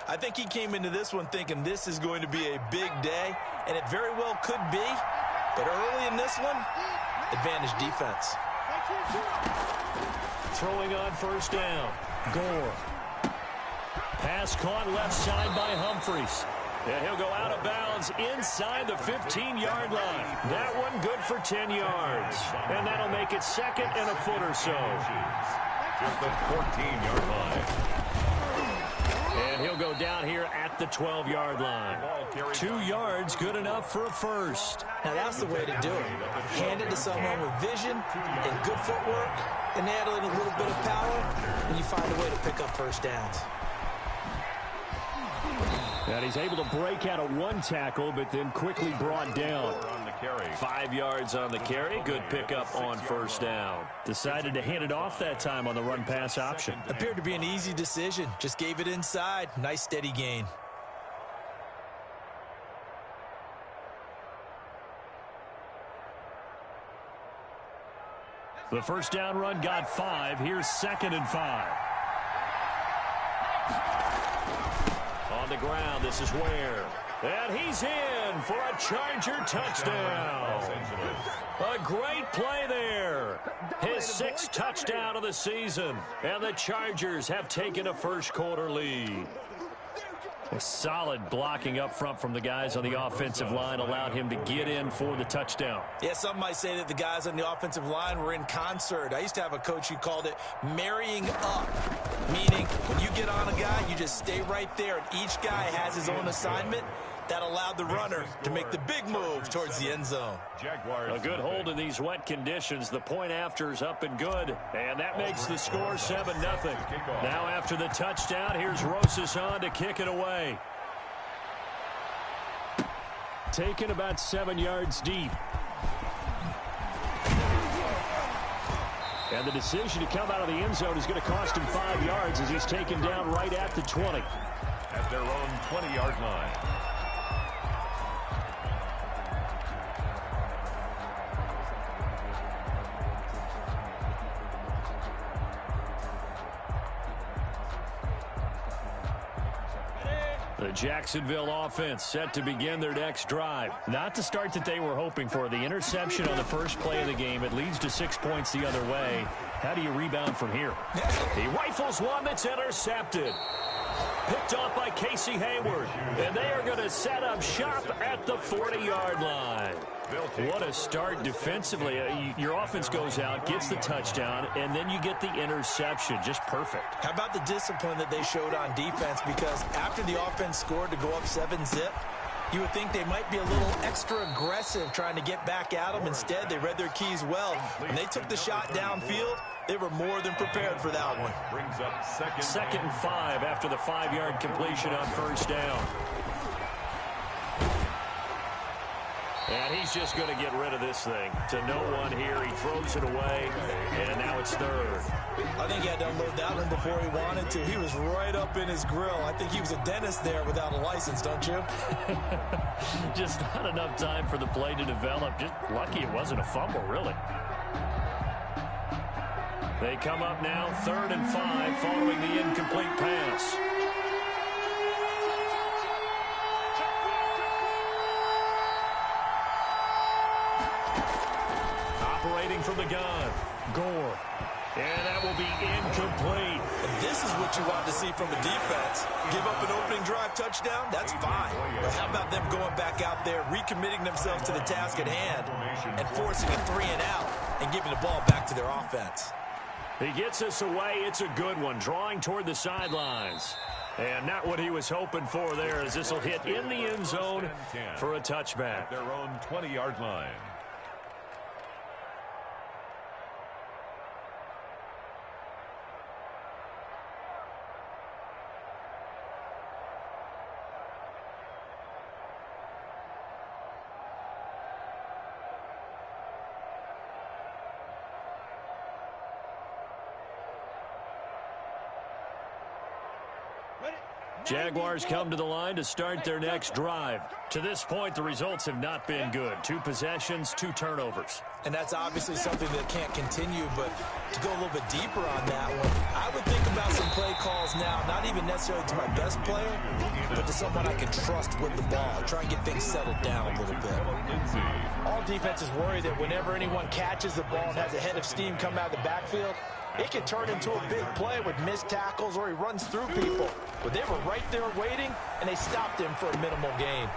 I think he came into this one thinking this is going to be a big day, and it very well could be. But early in this one, advantage defense. Throwing on first down. Gore. Pass caught left side by Humphries. And he'll go out of bounds inside the 15-yard line. That one good for 10 yards. And that'll make it second and a foot or so. Just the 14-yard line. And he'll go down here at the 12-yard line. 2 yards, good enough for a first. Now that's the way to do it. Hand it to someone with vision and good footwork, and add in a little bit of power, and you find a way to pick up first downs. And he's able to break out of one tackle, but then quickly brought down. 5 yards on the carry. Good pickup on first down. Decided to hand it off that time on the run-pass option. Appeared to be an easy decision. Just gave it inside. Nice steady gain. The first down run got 5. Here's 2nd and 5. On the ground, this is Ware. And he's in for a Charger touchdown. A great play there. His 6th touchdown of the season. And the Chargers have taken a first-quarter lead. A solid blocking up front from the guys on the offensive line allowed him to get in for the touchdown. Yeah, some might say that the guys on the offensive line were in concert. I used to have a coach who called it marrying up, meaning when you get on a guy, you just stay right there, and each guy has his own assignment. That allowed the runner to make the big move towards the end zone. A good hold in these wet conditions. The point after is up and good. And that makes the score 7-0. Now after the touchdown, here's Rosas on to kick it away. Taken about 7 yards deep. And the decision to come out of the end zone is going to cost him 5 yards as he's taken down right at the 20. At their own 20-yard line. The Jacksonville offense set to begin their next drive. Not the start that they were hoping for. The interception on the first play of the game. It leads to 6 points the other way. How do you rebound from here? He rifles one that's intercepted. Picked off by Casey Hayward. And they are going to set up shop at the 40-yard line. What a start defensively. Your offense goes out, gets the touchdown, and then you get the interception. Just perfect. How about the discipline that they showed on defense? Because after the offense scored to go up 7-zip, you would think they might be a little extra aggressive trying to get back at them. Instead, they read their keys well. When they took the shot downfield, they were more than prepared for that one. Brings up 2nd and 5 after the 5-yard completion on first down. And he's just going to get rid of this thing. To no one here. He throws it away, and now it's 3rd. I think he had to unload that one before he wanted to. He was right up in his grill. I think he was a dentist there without a license, don't you? Just not enough time for the play to develop. Just lucky it wasn't a fumble, really. They come up now 3rd and 5 following the incomplete pass. Operating from the gun, Gore. And that will be incomplete. And this is what you want to see from a defense. Give up an opening drive touchdown, that's fine. But how about them going back out there, recommitting themselves to the task at hand, and forcing a 3 and out, and giving the ball back to their offense. He gets us away. It's a good one, drawing toward the sidelines. And not what he was hoping for there, as this will hit in the end zone for a touchback. At their own 20-yard line. Jaguars come to the line to start their next drive. To this point, the results have not been good. 2 possessions, 2 turnovers. And that's obviously something that can't continue, but to go a little bit deeper on that one, I would think about some play calls now, not even necessarily to my best player, but to someone I can trust with the ball. Try and get things settled down a little bit. All defenses worry that whenever anyone catches the ball and has a head of steam come out of the backfield, it can turn into a big play with missed tackles or he runs through people. But they were right there waiting, and they stopped him for a minimal gain.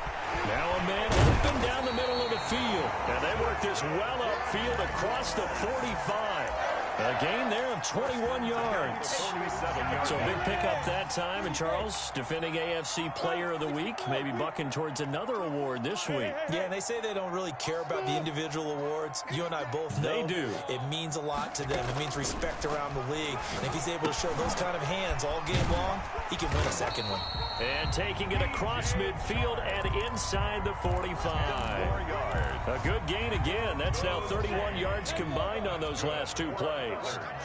Now a man open down the middle of the field. And they work this well upfield across the 45. A gain there of 21 yards. So a big pickup that time. And Charles, defending AFC Player of the Week, maybe bucking towards another award this week. Yeah, and they say they don't really care about the individual awards. You and I both know they do. It means a lot to them. It means respect around the league. And if he's able to show those kind of hands all game long, he can win a second one. And taking it across midfield and inside the 45. A good gain again. That's now 31 yards combined on those last two plays.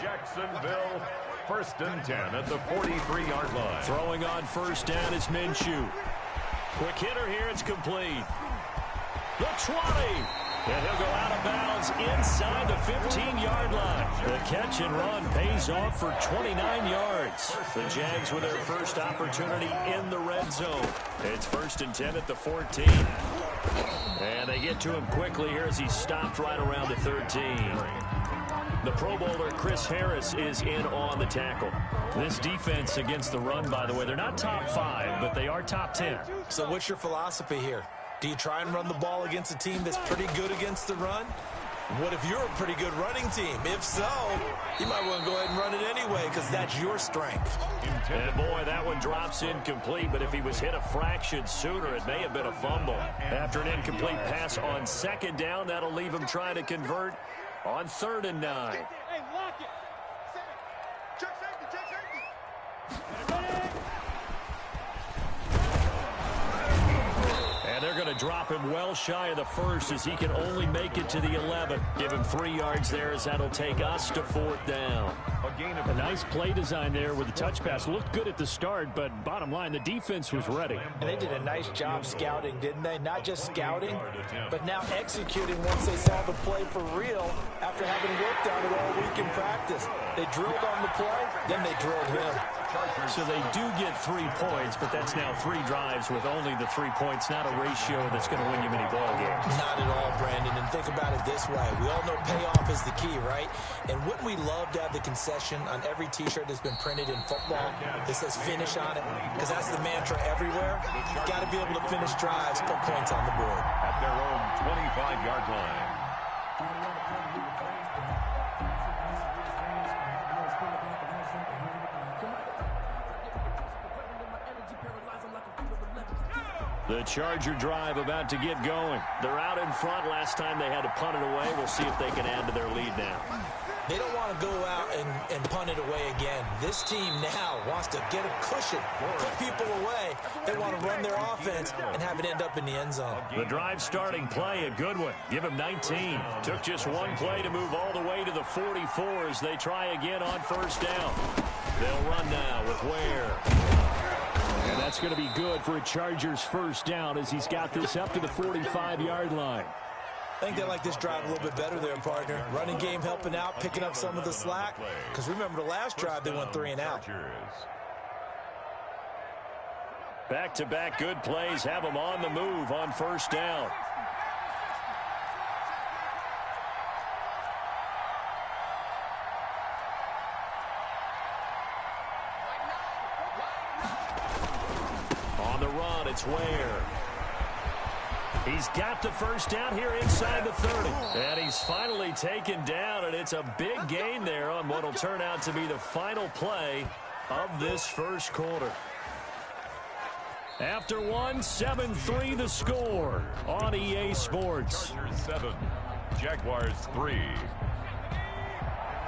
Jacksonville, 1st and 10 at the 43-yard line. Throwing on first down is Minshew. Quick hitter here. It's complete. The 20. And he'll go out of bounds inside the 15-yard line. The catch and run pays off for 29 yards. The Jags with their first opportunity in the red zone. It's 1st and 10 at the 14. And they get to him quickly here as he stopped right around the 13. The Pro Bowler Chris Harris is in on the tackle. This defense against the run, by the way, they're not top 5, but they are top 10. So what's your philosophy here? Do you try and run the ball against a team that's pretty good against the run? What if you're a pretty good running team? If so, you might want to go ahead and run it anyway because that's your strength. And boy, that one drops incomplete, but if he was hit a fraction sooner, it may have been a fumble. After an incomplete pass on 2nd down, that'll leave him trying to convert on 3rd and 9. Hey, lock it. Check safety. And they're going to drop him well shy of the 1st as he can only make it to the 11. Give him 3 yards there as that'll take us to 4th down. A nice play design there with the touch pass. Looked good at the start, but bottom line, the defense was ready. And they did a nice job scouting, didn't they? Not just scouting, but now executing once they saw the play for real after having worked on it all week in practice. They drilled on the play, then they drilled him. So they do get 3 points, but that's now 3 drives with only the 3 points, not a ratio that's going to win you many ball games. Not at all, Brandon. And think about it this way. We all know payoff is the key, right? And wouldn't we love to have the concession on every T-shirt that's been printed in football that says finish on it? Because that's the mantra everywhere. You've got to be able to finish drives, put points on the board. At their own 25-yard line. The Charger drive about to get going. They're out in front. Last time they had to punt it away. We'll see if they can add to their lead now. They don't want to go out and punt it away again. This team now wants to get a cushion, put people away. They want to run their offense and have it end up in the end zone. The drive starting play, a good one. Give him 19. Took just one play to move all the way to the 44 as they try again on 1st down. They'll run now with Ware. And that's going to be good for a Chargers 1st down as he's got this up to the 45-yard line. I think they like this drive a little bit better there, partner. Running game helping out, picking up some of the slack. Because remember the last drive, they went 3 and out. Back-to-back good plays have them on the move on 1st down. On the run, it's Ware. He's got the 1st down here inside the 30. And he's finally taken down, and it's a big gain there on what will turn out to be the final play of this 1st quarter. After 1, 7-3 the score on EA Sports. Chargers 7, Jaguars 3.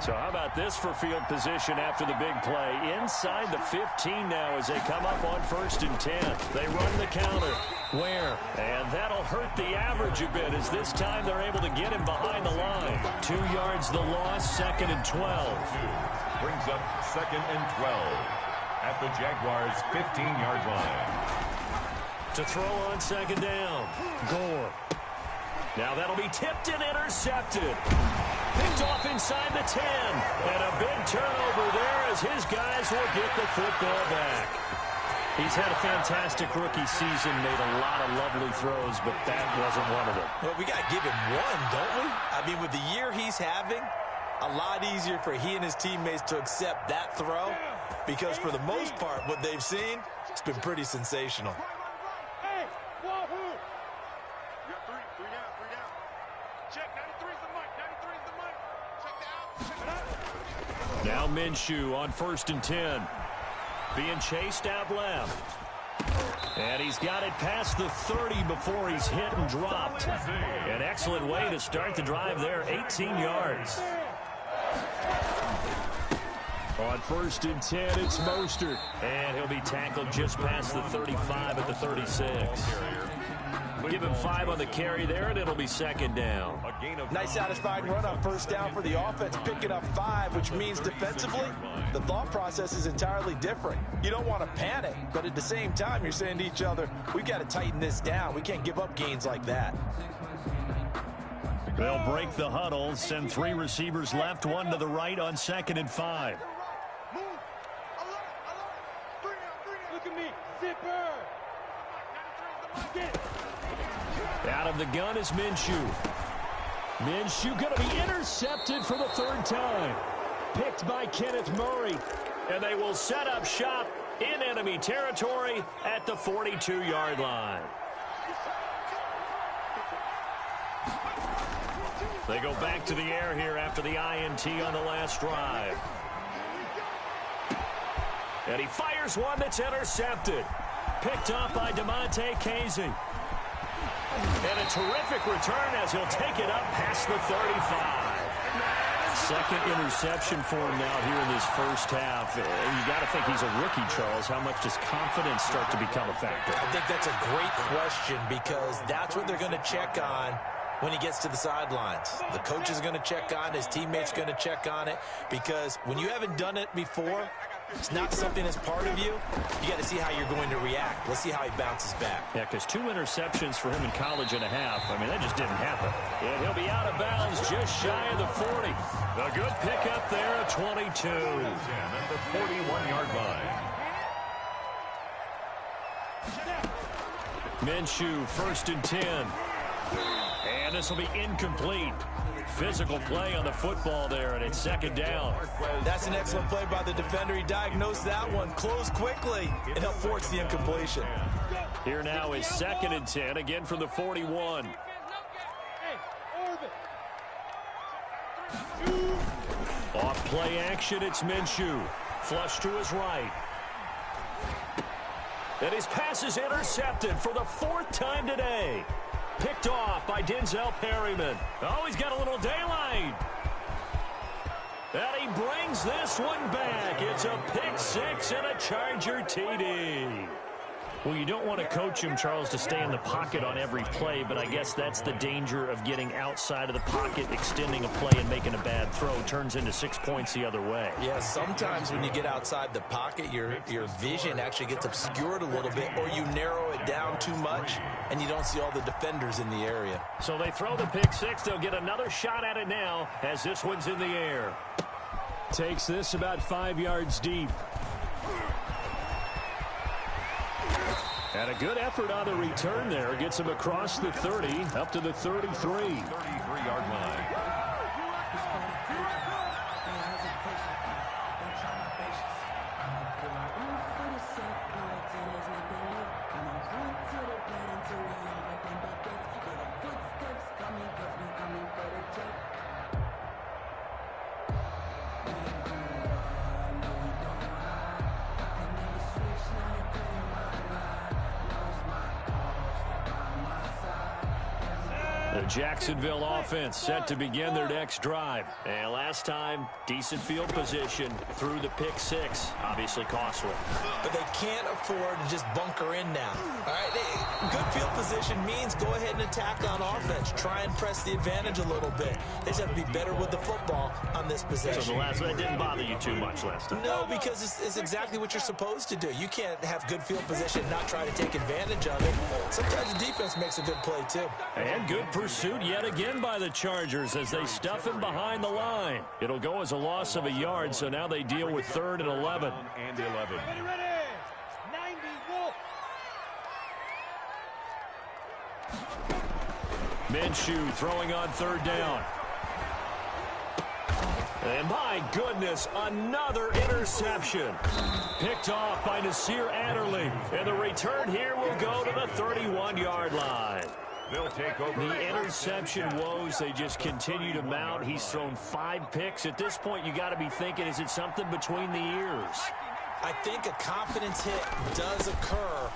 So how about this for field position after the big play? Inside the 15 now as they come up on 1st and 10. They run the counter. Ware. And that'll hurt the average a bit as this time they're able to get him behind the line. 2 yards the loss, 2nd and 12. Brings up 2nd and 12 at the Jaguars' 15-yard line. To throw on 2nd down. Gore. Now that'll be tipped and intercepted. Picked off inside the 10. And a big turnover there as his guys will get the football back. He's had a fantastic rookie season, made a lot of lovely throws, but that wasn't one of them. Well, we got to give him one, don't we? I mean, with the year he's having, a lot easier for he and his teammates to accept that throw because for the most part, what they've seen, it's been pretty sensational. Hey, wahoo! You got three down. Check, 93's the mic, 93's the mic. Check that out. Now Minshew on 1st and 10. Being chased out left. And he's got it past the 30 before he's hit and dropped. An excellent way to start the drive there, 18 yards. On 1st and 10, it's Mostert. And he'll be tackled just past the 35 at the 36. Give him 5 on the carry there, and it'll be 2nd down. Nice satisfying run on 1st down for the offense, picking up 5, which means defensively, the thought process is entirely different. You don't want to panic, but at the same time, you're saying to each other, we've got to tighten this down. We can't give up gains like that. They'll break the huddle, send 3 receivers left, 1 to the right on 2nd and 5. Move. Alert. 3 down. Look at me. Zipper. 93's the mic. Out of the gun is Minshew. Minshew going to be intercepted for the 3rd time. Picked by Kenneth Murray. And they will set up shop in enemy territory at the 42-yard line. They go back to the air here after the INT on the last drive. And he fires one that's intercepted. Picked up by DeMonte Casey. And a terrific return as he'll take it up past the 35. 2nd interception for him now here in this 1st half. And you got to think he's a rookie, Charles. How much does confidence start to become a factor? I think that's a great question because that's what they're going to check on when he gets to the sidelines. The coach is going to check on it. His teammate's going to check on it because when you haven't done it before, it's not something that's part of you. You got to see how you're going to react. Let's see how he bounces back. Yeah, because 2 interceptions for him in college and a half. I mean, that just didn't happen. And he'll be out of bounds just shy of the 40. A good pickup there at 22. At the 41-yard line. Minshew, 1st and 10. And this will be incomplete. Physical play on the football there, and it's 2nd down. That's an excellent play by the defender. He diagnosed that one, closed quickly, and helped force the incompletion. Here now is 2nd and 10, again from the 41. Off play action, it's Minshew. Flush to his right. And his pass is intercepted for the 4th time today. Picked off by Denzel Perryman. Oh, he's got a little daylight. And he brings this one back. It's a pick 6 and a Charger TD. Well, you don't want to coach him, Charles, to stay in the pocket on every play, but I guess that's the danger of getting outside of the pocket, extending a play, and making a bad throw. Turns into 6 points the other way. Yeah, sometimes when you get outside the pocket, your vision actually gets obscured a little bit, or you narrow it down too much, and you don't see all the defenders in the area. So they throw the pick 6. They'll get another shot at it now as this one's in the air. Takes this about 5 yards deep. And a good effort on the return there. Gets him across the 30, up to the 33. 33-yard line. The Jacksonville offense set to begin their next drive. And last time, decent field position through the pick 6. Obviously costly. But they can't afford to just bunker in now. All right, good field position means go ahead and attack on offense. Try and press the advantage a little bit. They just have to be better with the football on this possession. So the last one didn't bother you too much last time? No, because it's exactly what you're supposed to do. You can't have good field position and not try to take advantage of it. Sometimes the defense makes a good play, too. And good pursuit yet again by the Chargers as they stuff him behind the line. It'll go as a loss of a yard, so now they deal with 3rd and 11. And 11. Ready. 90, go. Minshew throwing on 3rd down. And my goodness, another interception. Picked off by Nasir Adderley. And the return here will go to the 31-yard line. They'll take over. The interception woes, they just continue to mount. He's thrown 5 picks. At this point, you got to be thinking, is it something between the ears? I think a confidence hit does occur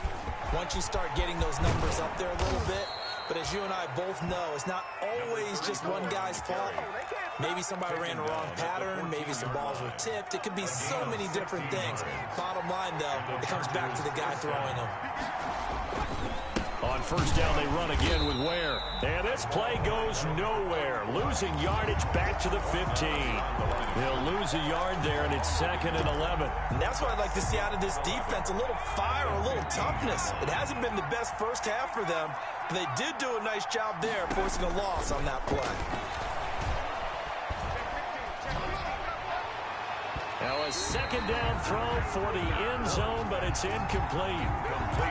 once you start getting those numbers up there a little bit. But as you and I both know, it's not always just one guy's fault. Maybe somebody ran the wrong pattern. Maybe some balls were tipped. It could be so many different things. Bottom line, though, it comes back to the guy throwing them. On 1st down, they run again with Ware. And this play goes nowhere. Losing yardage back to the 15. They'll lose a yard there, and it's 2nd and 11. And that's what I'd like to see out of this defense, a little fire, a little toughness. It hasn't been the best first half for them, but they did do a nice job there, forcing a loss on that play. Now a 2nd down throw for the end zone, but it's incomplete.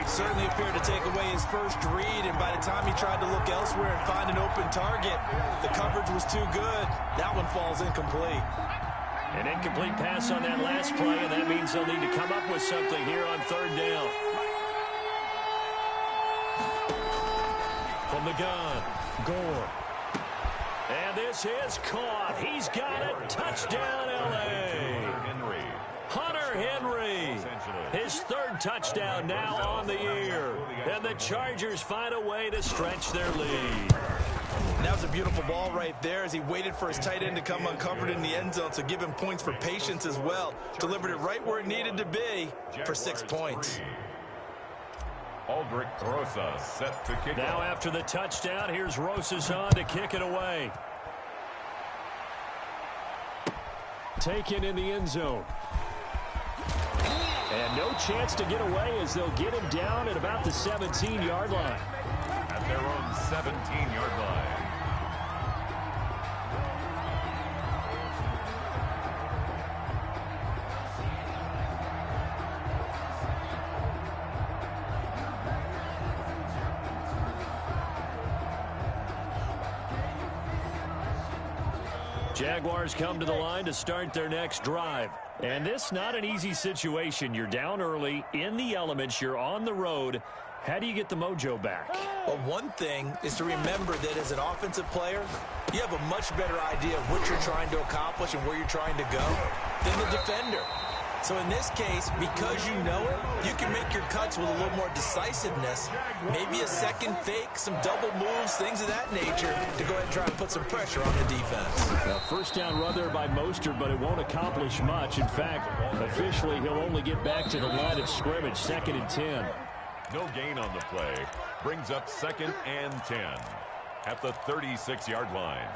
Certainly appeared to take away his first read, and by the time he tried to look elsewhere and find an open target, the coverage was too good. That one falls incomplete. An incomplete pass on that last play, and that means they'll need to come up with something here on 3rd down. From the gun, Gore. And this is caught. He's got it. Touchdown, L.A. Hunter Henry. His 3rd touchdown now on the year. And the Chargers find a way to stretch their lead. And that was a beautiful ball right there as he waited for his tight end to come uncovered in the end zone, so give him points for patience as well. Delivered it right where it needed to be for 6 points. Aldrich Rosa set to kick now off. After the touchdown, here's Rosas on to kick it away. Taken in the end zone. And no chance to get away as they'll get him down at about the 17-yard line. At their own 17-yard line. Jaguars come to the line to start their next drive. And this not an easy situation. You're down early, in the elements, you're on the road. How do you get the mojo back? Well, one thing is to remember that as an offensive player, you have a much better idea of what you're trying to accomplish and where you're trying to go than the defender. So in this case, because you know it, you can make your cuts with a little more decisiveness. Maybe a second fake, some double moves, things of that nature to go ahead and try and put some pressure on the defense. Now, 1st down run there by Mostert, but it won't accomplish much. In fact, officially, he'll only get back to the line of scrimmage, 2nd and 10. No gain on the play. Brings up 2nd and 10 at the 36-yard line.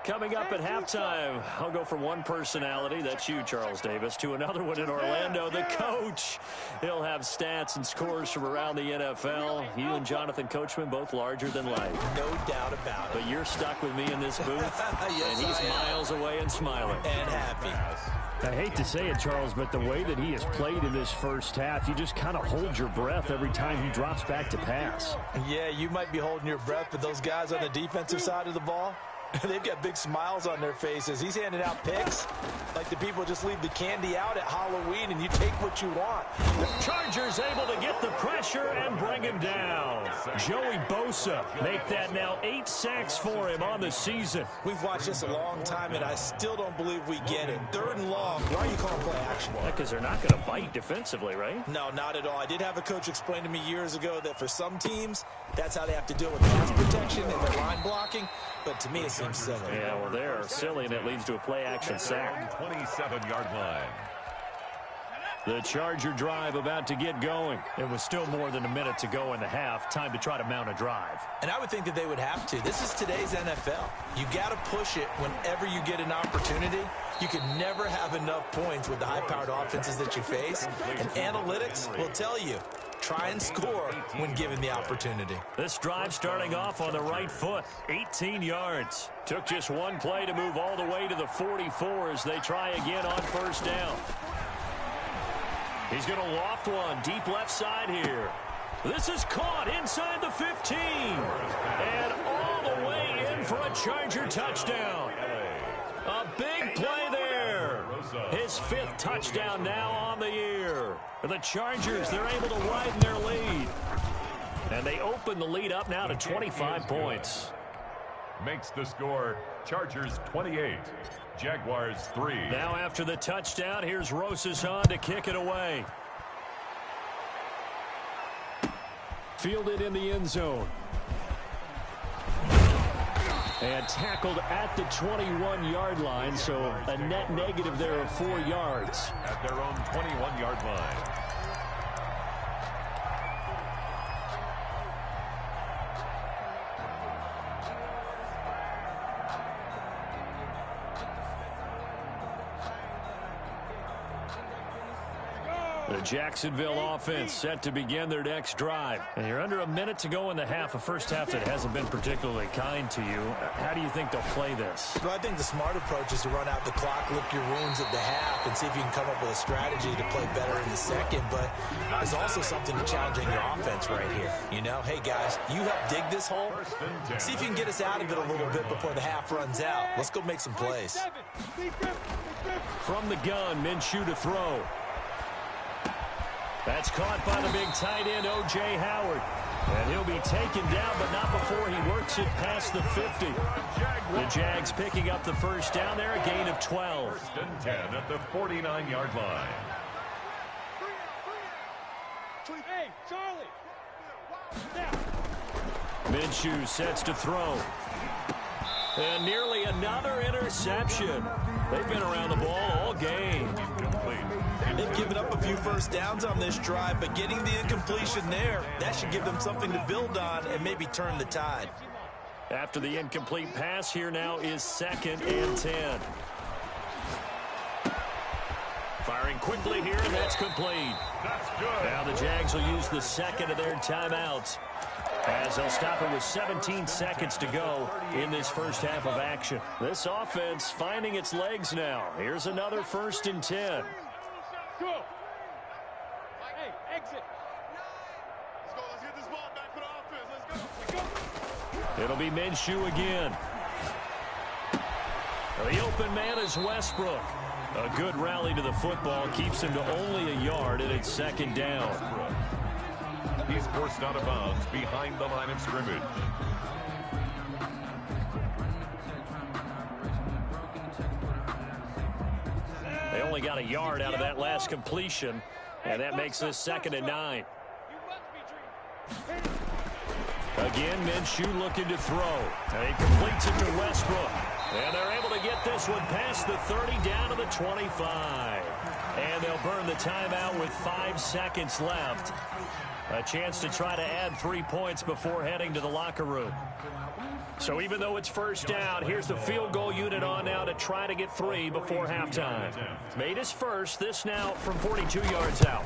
Coming up at halftime, I'll go from one personality, that's you, Charles Davis, to another one in Orlando, the coach. He'll have stats and scores from around the NFL. You and Jonathan Coachman, both larger than life. No doubt about it. But you're stuck with me in this booth, Yes, and he's miles away and smiling. And happy. I hate to say it, Charles, but the way that he has played in this first half, you just kind of hold your breath every time he drops back to pass. Yeah, you might be holding your breath, but those guys on the defensive side of the ball, they've got big smiles on their faces. He's handing out picks like the people just leave the candy out at Halloween and you take what you want. The Chargers able to get the pressure and bring him down. Joey Bosa make that now 8 sacks for him on the season. We've watched this a long time, and I still don't believe we get it. 3rd and long. Why are you calling play action? Because they're not going to bite defensively, right? No, not at all. I did have a coach explain to me years ago that for some teams, that's how they have to deal with pass protection and their line blocking. But to me, it seems silly. Yeah, well, they're silly, and it leads to a play-action sack. 27-yard line. The Charger drive about to get going. It was still more than a minute to go in the half. Time to try to mount a drive. And I would think that they would have to. This is today's NFL. You got to push it whenever you get an opportunity. You can never have enough points with the high-powered offenses that you face. And analytics will tell you, try and score when given the opportunity. This drive starting off on the right foot. 18 yards. Took just one play to move all the way to the 44 as they try again on first down. He's going to loft one deep left side here. This is caught inside the 15. And all the way in for a Charger touchdown. A big play there. His 5th touchdown now on the year. The Chargers, they're able to widen their lead. And they open the lead up now to 25 points. Makes the score Chargers 28. Jaguars 3. Now after the touchdown, here's Rosas on to kick it away. Fielded in the end zone. And tackled at the 21-yard line, so a net negative there of 4 yards. At their own 21-yard line. The Jacksonville offense set to begin their next drive. And you're under a minute to go in the half, a first half that hasn't been particularly kind to you. How do you think they'll play this? Well, I think the smart approach is to run out the clock, lick your wounds at the half, and see if you can come up with a strategy to play better in the second. But there's also something to challenging your offense right here. You know, hey, guys, you help dig this hole. See if you can get us out of it a little bit before the half runs out. Let's go make some plays. From the gun, Minshew to throw. That's caught by the big tight end, O.J. Howard. And he'll be taken down, but not before he works it past the 50. The Jags picking up the first down there, a gain of 12. First and 10 at the 49-yard line. Hey, Charlie. Minshew sets to throw. And nearly another interception. They've been around the ball all game. They've given up a few first downs on this drive, but getting the incompletion there, that should give them something to build on and maybe turn the tide. After the incomplete pass, here now is 2nd and 10. Firing quickly here, and that's complete. That's good. Now the Jags will use the second of their timeouts, as they'll stop it with 17 seconds to go in this first half of action. This offense finding its legs now. Here's another 1st and 10. Go. Hey, exit. Let's go. Let's get this ball back for the offense. Let's go. It'll be Minshew again. The open man is Westbrook. A good rally to the football keeps him to only a yard, and it's 2nd down. He's forced out of bounds behind the line of scrimmage. They only got a yard out of that last completion, and that makes this 2nd and 9. Again, Minshew looking to throw. And he completes it to Westbrook. And they're able to get this one past the 30 down to the 25. And they'll burn the timeout with 5 seconds left. A chance to try to add 3 points before heading to the locker room. So even though it's first down, here's the field goal unit on now to try to get 3 before halftime. Made his first, this now from 42 yards out.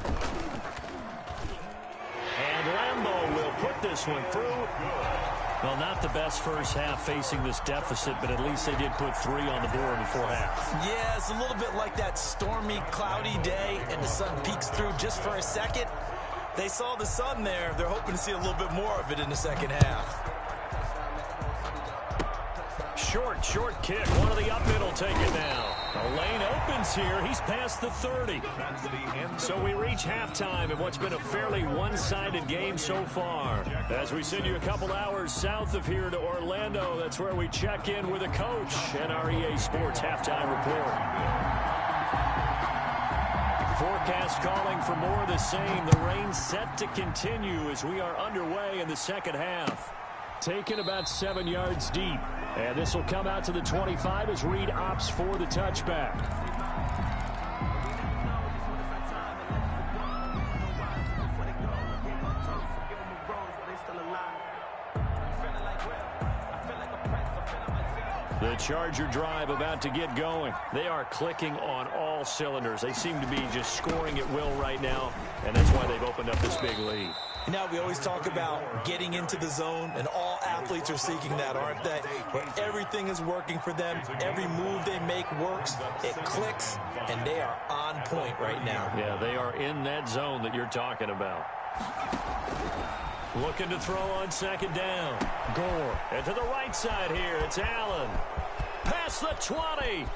And Lambeau will put this one through. Well, not the best first half facing this deficit, but at least they did put 3 on the board before half. Yeah, it's a little bit like that stormy, cloudy day, and the sun peeks through just for a second. They saw the sun there. They're hoping to see a little bit more of it in the second half. Short kick. One of the up middle take it now. The lane opens here. He's past the 30. So we reach halftime in what's been a fairly one-sided game so far. As we send you a couple hours south of here to Orlando, that's where we check in with a coach and our EA Sports halftime report. Forecast calling for more of the same. The rain set to continue as we are underway in the second half. Taken about 7 yards deep. And this will come out to the 25 as Reed opts for the touchback. The Charger drive about to get going. They are clicking on all cylinders. They seem to be just scoring at will right now, and that's why they've opened up this big lead. Now, we always talk about getting into the zone, and all athletes are seeking that, aren't they? Where everything is working for them. Every move they make works. It clicks, and they are on point right now. Yeah, they are in that zone that you're talking about. Looking to throw on second down. Gore. And to the right side here, it's Allen. Past the 20.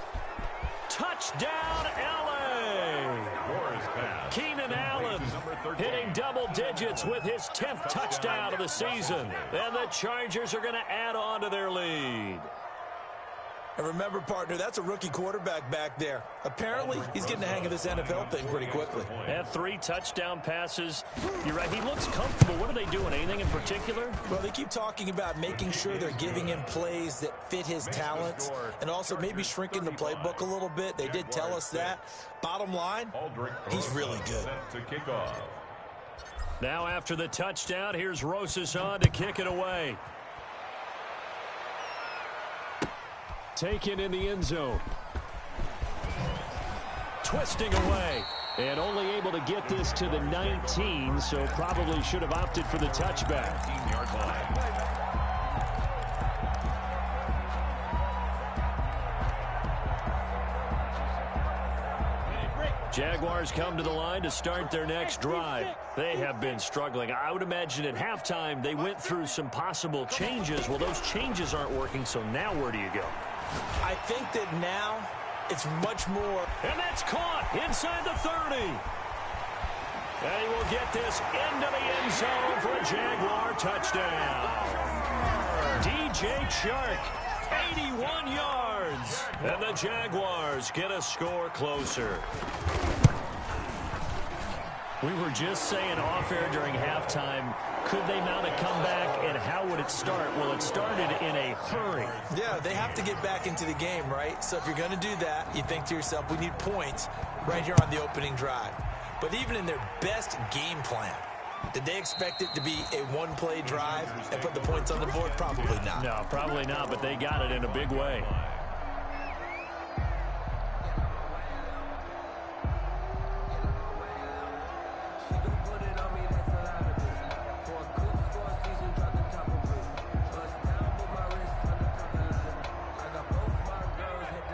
Touchdown, L.A. Keenan Allen hitting double digits with his 10th touchdown of the season. And the Chargers are going to add on to their lead. And remember, partner, that's a rookie quarterback back there. Apparently, he's getting the hang of this NFL thing pretty quickly. Had 3 touchdown passes. You're right, he looks comfortable. What are they doing? Anything in particular? Well, they keep talking about making sure they're giving him plays that fit his talents and also maybe shrinking the playbook a little bit. They did tell us that. Bottom line, he's really good. Now after the touchdown, here's Rosas on to kick it away. Taken in the end zone. Twisting away. And only able to get this to the 19, so probably should have opted for the touchback. 15-yard line. Jaguars come to the line to start their next drive. They have been struggling. I would imagine at halftime they went through some possible changes. Well, those changes aren't working, so now where do you go? I think that now it's much more. And that's caught inside the 30. And he will get this into the end zone for a Jaguar touchdown. DJ Chark, 81 yards. And the Jaguars get a score closer. We were just saying off air during halftime, could they mount a comeback and how would it start? Well, it started in a hurry. Yeah, they have to get back into the game, right? So if you're going to do that, you think to yourself, we need points right here on the opening drive. But even in their best game plan, did they expect it to be a one-play drive and put the points on the board? Probably not. No, probably not, but they got it in a big way.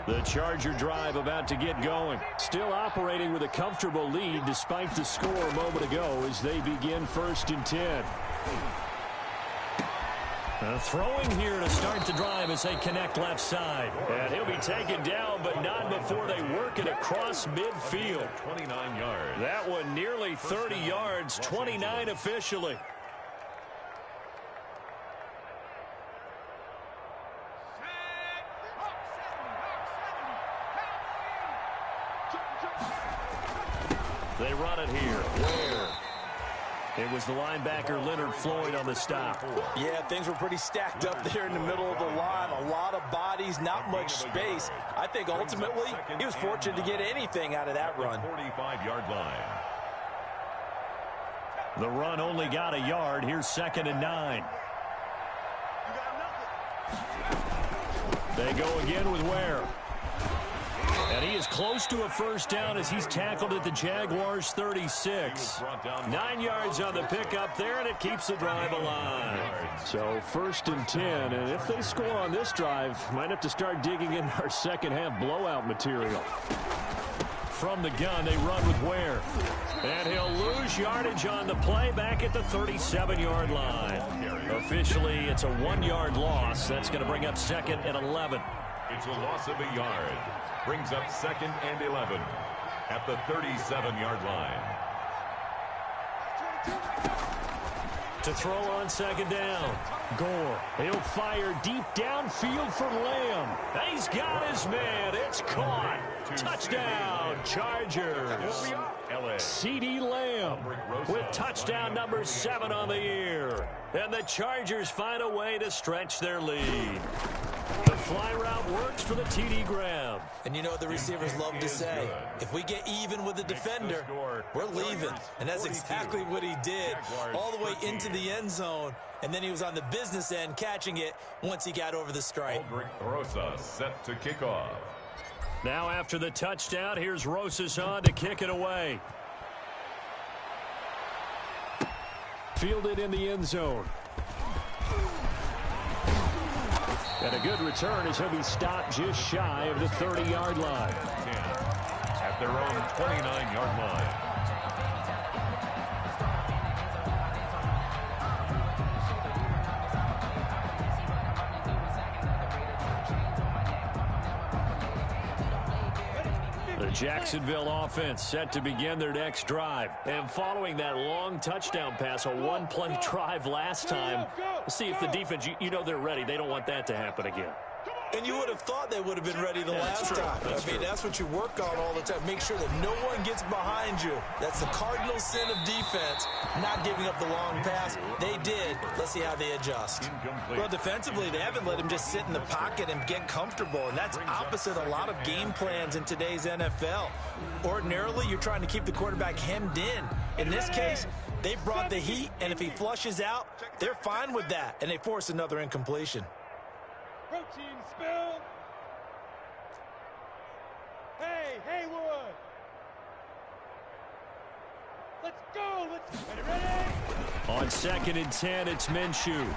The Charger drive about to get going. Still operating with a comfortable lead despite the score a moment ago as they begin 1st and 10. Throwing here to start the drive as they connect left side. And he'll be taken down, but not before they work it across midfield. 29 yards. That one nearly 30 yards, 29 officially. They run it here. Where? It was the linebacker Leonard Floyd on the stop. Yeah, things were pretty stacked up there in the middle of the line. A lot of bodies, not much space. I think ultimately he was fortunate to get anything out of that run. 45-yard line. The run only got a yard. Here's 2nd and 9. They go again with Ware. And he is close to a first down as he's tackled at the Jaguars' 36. 9 yards on the pickup there, and it keeps the drive alive. So 1st and 10, and if they score on this drive, might have to start digging in our second-half blowout material. From the gun, they run with Ware. And he'll lose yardage on the play back at the 37-yard line. Officially, it's a 1-yard loss. That's going to bring up 2nd and 11. It's a loss of a yard. Brings up 2nd and 11 at the 37-yard line. To throw on 2nd down. Gore. He'll fire deep downfield for Lamb. He's got his man. It's caught. Touchdown, Chargers. CeeDee Lamb with touchdown number 7 on the year. And the Chargers find a way to stretch their lead. The fly route it works for the TD grab. And you know what the receivers love to say? If we get even with the defender, we're leaving. And that's exactly what he did, all the way into the end zone. And then he was on the business end catching it once he got over the stripe. Rosa set to kick off. Now after the touchdown, here's Rosas on to kick it away. Fielded in the end zone. And a good return as he'll be stopped just shy of the 30-yard line. At their own 29-yard line. The Jacksonville offense set to begin their next drive. And following that long touchdown pass, a one-play drive last time, see if the defense, you know they're ready. They don't want that to happen again. And you would have thought they would have been ready the last time. I mean, that's what you work on all the time. Make sure that no one gets behind you. That's the cardinal sin of defense, not giving up the long pass. They did. Let's see how they adjust. Well, defensively, they haven't let him just sit in the pocket and get comfortable, and that's opposite a lot of game plans in today's NFL. Ordinarily, you're trying to keep the quarterback hemmed in. In this case, they brought the heat, and if he flushes out, they're fine with that, and they force another incompletion. Protein spill. Hey, Haywood. Let's go. Ready? On 2nd and 10, it's Minshew.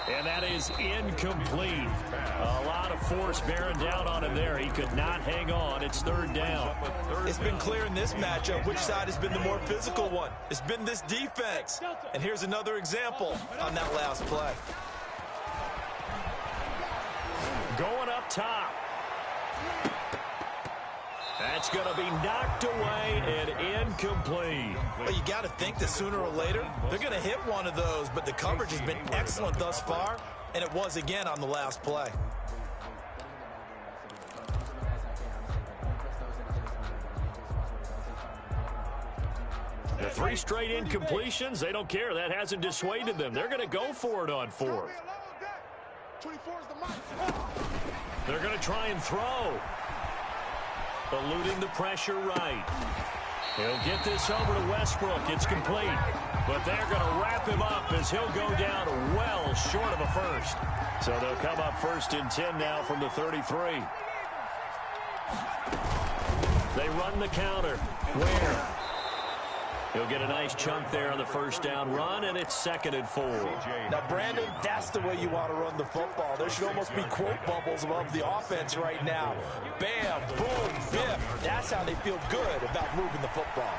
And that is incomplete. A lot of force bearing down on him there. He could not hang on. It's 3rd down. It's been clear in this matchup which side has been the more physical one. It's been this defense. And here's another example on that last play. Going up top. That's going to be knocked away and incomplete. Well, you got to think that sooner or later they're going to hit one of those, but the coverage has been excellent thus far, and it was again on the last play. The 3 straight incompletions, they don't care. That hasn't dissuaded them. They're going to go for it on 4th. They're going to try and throw. Eluding the pressure right. He'll get this over to Westbrook. It's complete. But they're going to wrap him up as he'll go down well short of a first. So they'll come up 1st and 10 now from the 33. They run the counter. Where? He'll get a nice chunk there on the 1st down run, and it's 2nd and 4. Now, Brandon, that's the way you want to run the football. There should almost be quote bubbles above the offense right now. Bam, boom, biff. That's how they feel good about moving the football.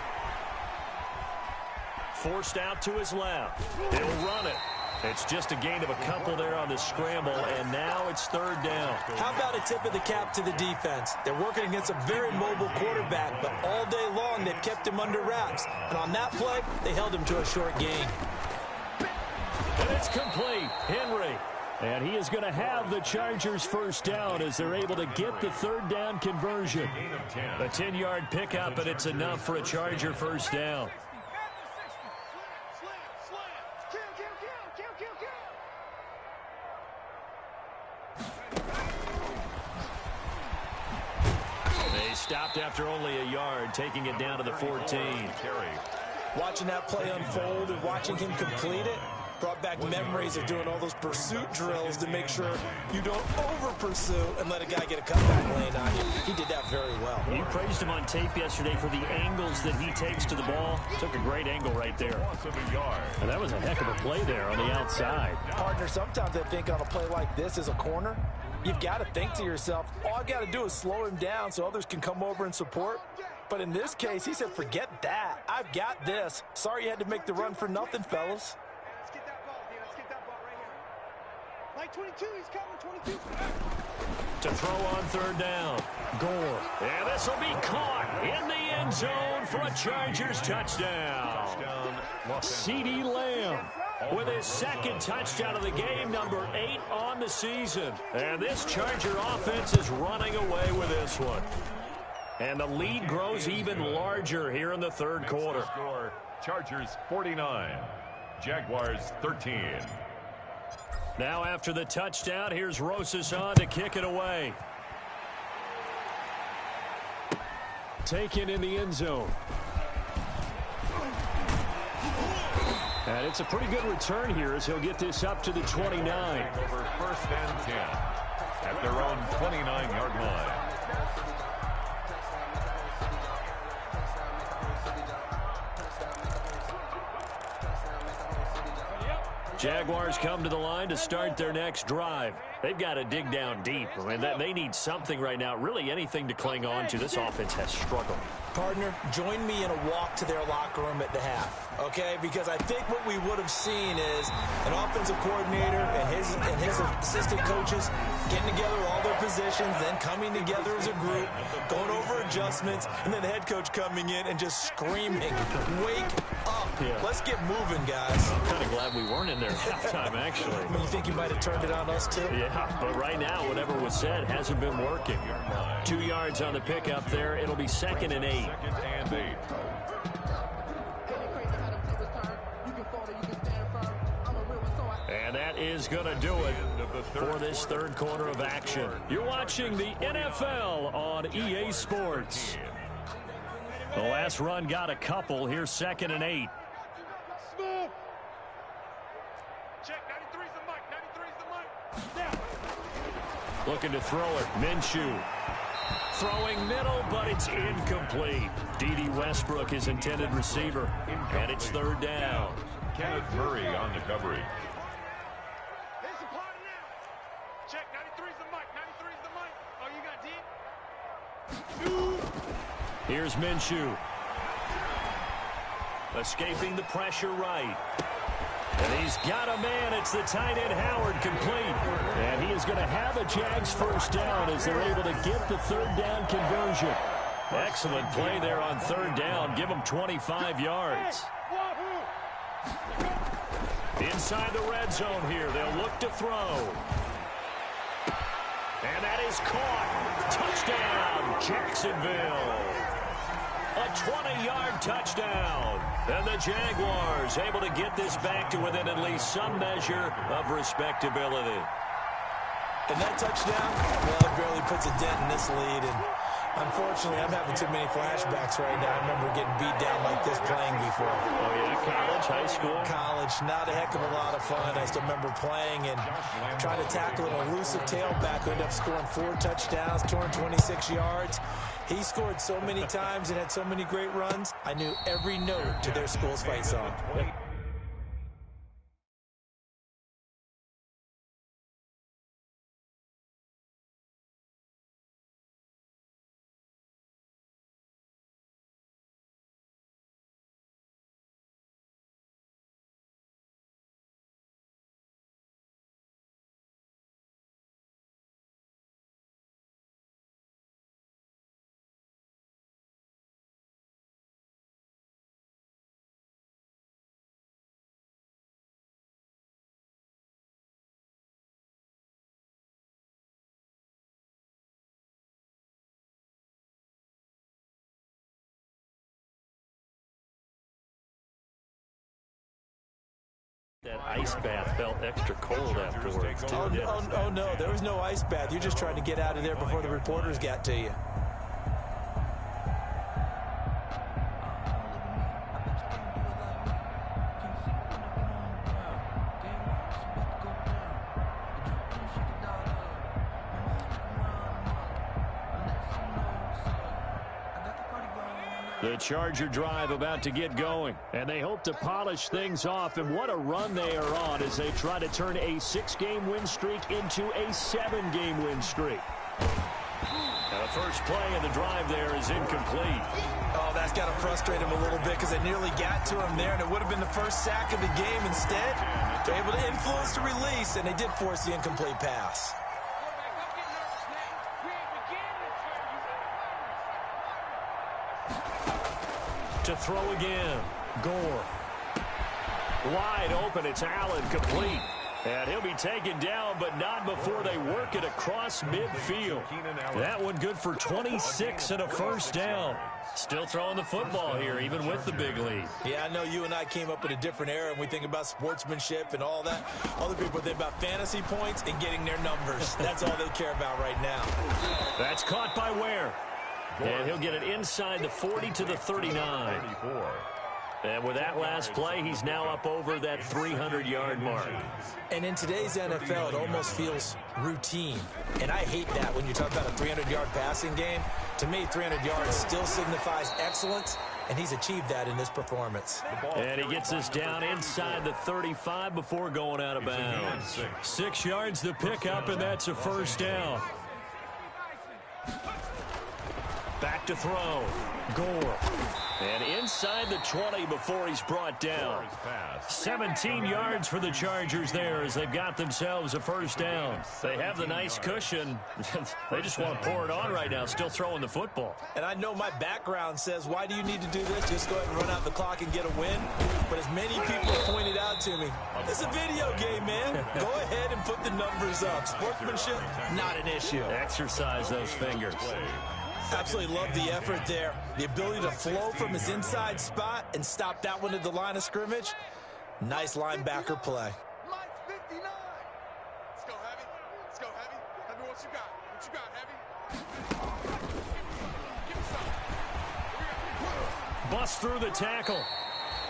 Forced out to his left. He'll run it. It's just a gain of a couple there on the scramble, and now it's 3rd down. How about a tip of the cap to the defense? They're working against a very mobile quarterback, but all day long they've kept him under wraps. And on that play, they held him to a short gain. And it's complete. Henry. And he is going to have the Chargers 1st down as they're able to get the 3rd down conversion. A 10-yard pickup, and it's enough for a Charger 1st down. Stopped after only a yard, taking it down to the 14. Watching that play unfold and watching him complete it brought back memories of doing all those pursuit drills to make sure you don't over-pursue and let a guy get a cutback lane on you. He did that very well. You praised him on tape yesterday for the angles that he takes to the ball. Took a great angle right there. And that was a heck of a play there on the outside. Partner, sometimes I think on a play like this as a corner, you've got to think to yourself, all I've got to do is slow him down so others can come over and support. But in this case, he said, forget that. I've got this. Sorry you had to make the run for nothing, fellas. Let's get that ball, Let's get that ball right here. Like 22, he's coming, 22. To throw on 3rd down. Gore. And this will be caught in the end zone for a Chargers touchdown. CeeDee Lamb with his 2nd touchdown of the game, number 8 on the season. And this Charger offense is running away with this one. And the lead grows even larger here in the 3rd quarter. Score, Chargers 49, Jaguars 13. Now after the touchdown, here's Rosas on to kick it away. Taken in the end zone. And it's a pretty good return here as he'll get this up to the 29. Over 1st and 10 at their own 29-yard line. Jaguars come to the line to start their next drive. They've got to dig down deep. I mean, they need something right now, really anything to cling on to. This offense has struggled. Partner, join me in a walk to their locker room at the half, okay? Because I think what we would have seen is an offensive coordinator and his assistant coaches getting together all their positions, then coming together as a group, going over adjustments, and then the head coach coming in and just screaming, wake up. Yeah. Let's get moving, guys. I'm kind of glad we weren't in there at halftime, actually. You think you might have turned it on us, too? Yeah, but right now, whatever was said hasn't been working. 2 yards on the pickup there. It'll be 2nd and 8. 2nd and 8. And that is going to do it for this third quarter of action. You're watching the NFL on EA Sports. The last run got a couple. Here's 2nd and 8. Check, 93's the mic, 93's the mic. Looking to throw it. Minshew. Throwing middle, but it's incomplete. D.D. Westbrook, his intended receiver. And it's 3rd down. Kenneth Murray on the coverage. There's a plot now. Check, 93's the mic, 93's the mic. Oh, you got deep? Here's Minshew. Escaping the pressure right. And he's got a man. It's the tight end Howard, complete. And he is going to have a Jags first down as they're able to get the 3rd down conversion. Excellent play there on 3rd down. Give them 25 yards. Inside the red zone here. They'll look to throw. And that is caught. Touchdown, Jacksonville. A 20-yard touchdown. And the Jaguars able to get this back to within at least some measure of respectability. And that touchdown, well, it barely puts a dent in this lead. And unfortunately, I'm having too many flashbacks right now. I remember getting beat down like this playing before. Oh, yeah, college, high school? College, not a heck of a lot of fun. I still remember playing and trying to tackle an elusive tailback who ended up scoring 4 touchdowns, 226 yards. He scored so many times and had so many great runs, I knew every note to their school's fight song. That ice bath felt extra cold afterwards, too. Oh, no, there was no ice bath. You're just trying to get out of there before the reporters got to you. The Charger drive about to get going, and they hope to polish things off. And what a run they are on as they try to turn a 6-game win streak into a 7-game win streak. Now the first play of the drive there is incomplete. Oh, that's got to frustrate him a little bit because they nearly got to him there, and it would have been the first sack of the game. Instead, they're able to influence the release, and they did force the incomplete pass. To throw again. Gore. Wide open. It's Allen, complete. And he'll be taken down, but not before they work it across midfield. That one good for 26 and a first down. Still throwing the football here, even with the big lead. Yeah, I know you and I came up in a different era, and we think about sportsmanship and all that. Other people think about fantasy points and getting their numbers. That's all they care about right now. That's caught by Ware. And he'll get it inside the 40 to the 39. And with that last play, he's now up over that 300-yard mark. And in today's NFL, it almost feels routine. And I hate that when you talk about a 300-yard passing game. To me, 300 yards still signifies excellence, and he's achieved that in this performance. And he gets us down inside the 35 before going out of bounds. 6 yards the pickup, and that's a first down. Back to throw. Gore. And inside the 20 before he's brought down. 17 yards for the Chargers there as they've got themselves a first down. They have the nice cushion. They just want to pour it on right now, still throwing the football. And I know my background says, why do you need to do this? Just go ahead and run out the clock and get a win. But as many people have pointed out to me, it's a video game, man. Go ahead and put the numbers up. Sportsmanship, not an issue. Exercise those fingers. Absolutely love the effort there. The ability to flow from his inside spot and stop that one at the line of scrimmage. Nice linebacker play. Lights 59. Let's go, Heavy. Let's go, Heavy. Heavy, what you got? What you got, Heavy? Give me some. Bust through the tackle.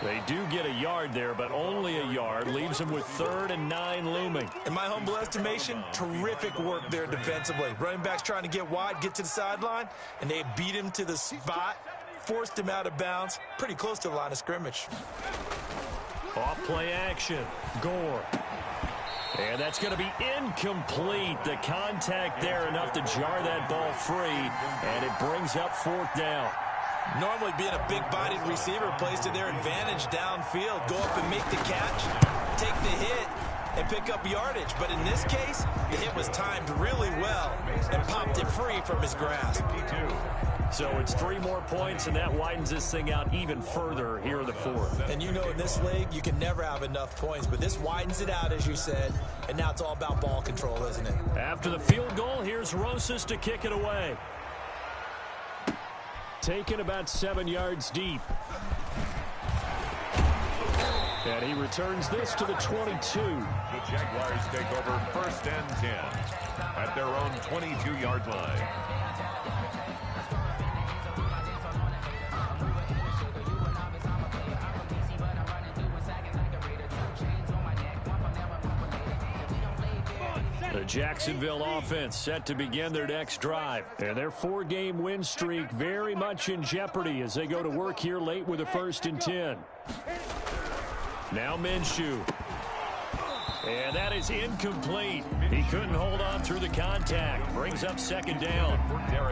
They do get a yard there, but only a yard. Leaves them with 3rd and 9 looming. In my humble estimation, terrific work there defensively. Running backs trying to get wide, get to the sideline, and they beat him to the spot, forced him out of bounds, pretty close to the line of scrimmage. Off play action. Gore. And that's going to be incomplete. The contact there enough to jar that ball free, and it brings up 4th down. Normally being a big-bodied receiver plays to their advantage downfield. Go up and make the catch, take the hit, and pick up yardage. But in this case, the hit was timed really well and popped it free from his grasp. So it's 3 more points, and that widens this thing out even further here in the 4th. And you know in this league, you can never have enough points, but this widens it out, as you said, and now it's all about ball control, isn't it? After the field goal, here's Rosas to kick it away. Taken about 7 yards deep. And he returns this to the 22. The Jaguars take over 1st and 10 at their own 22-yard line. The Jacksonville offense set to begin their next drive. And their 4-game win streak very much in jeopardy as they go to work here late with a 1st and 10. Now Minshew. And that is incomplete. He couldn't hold on through the contact. Brings up 2nd down.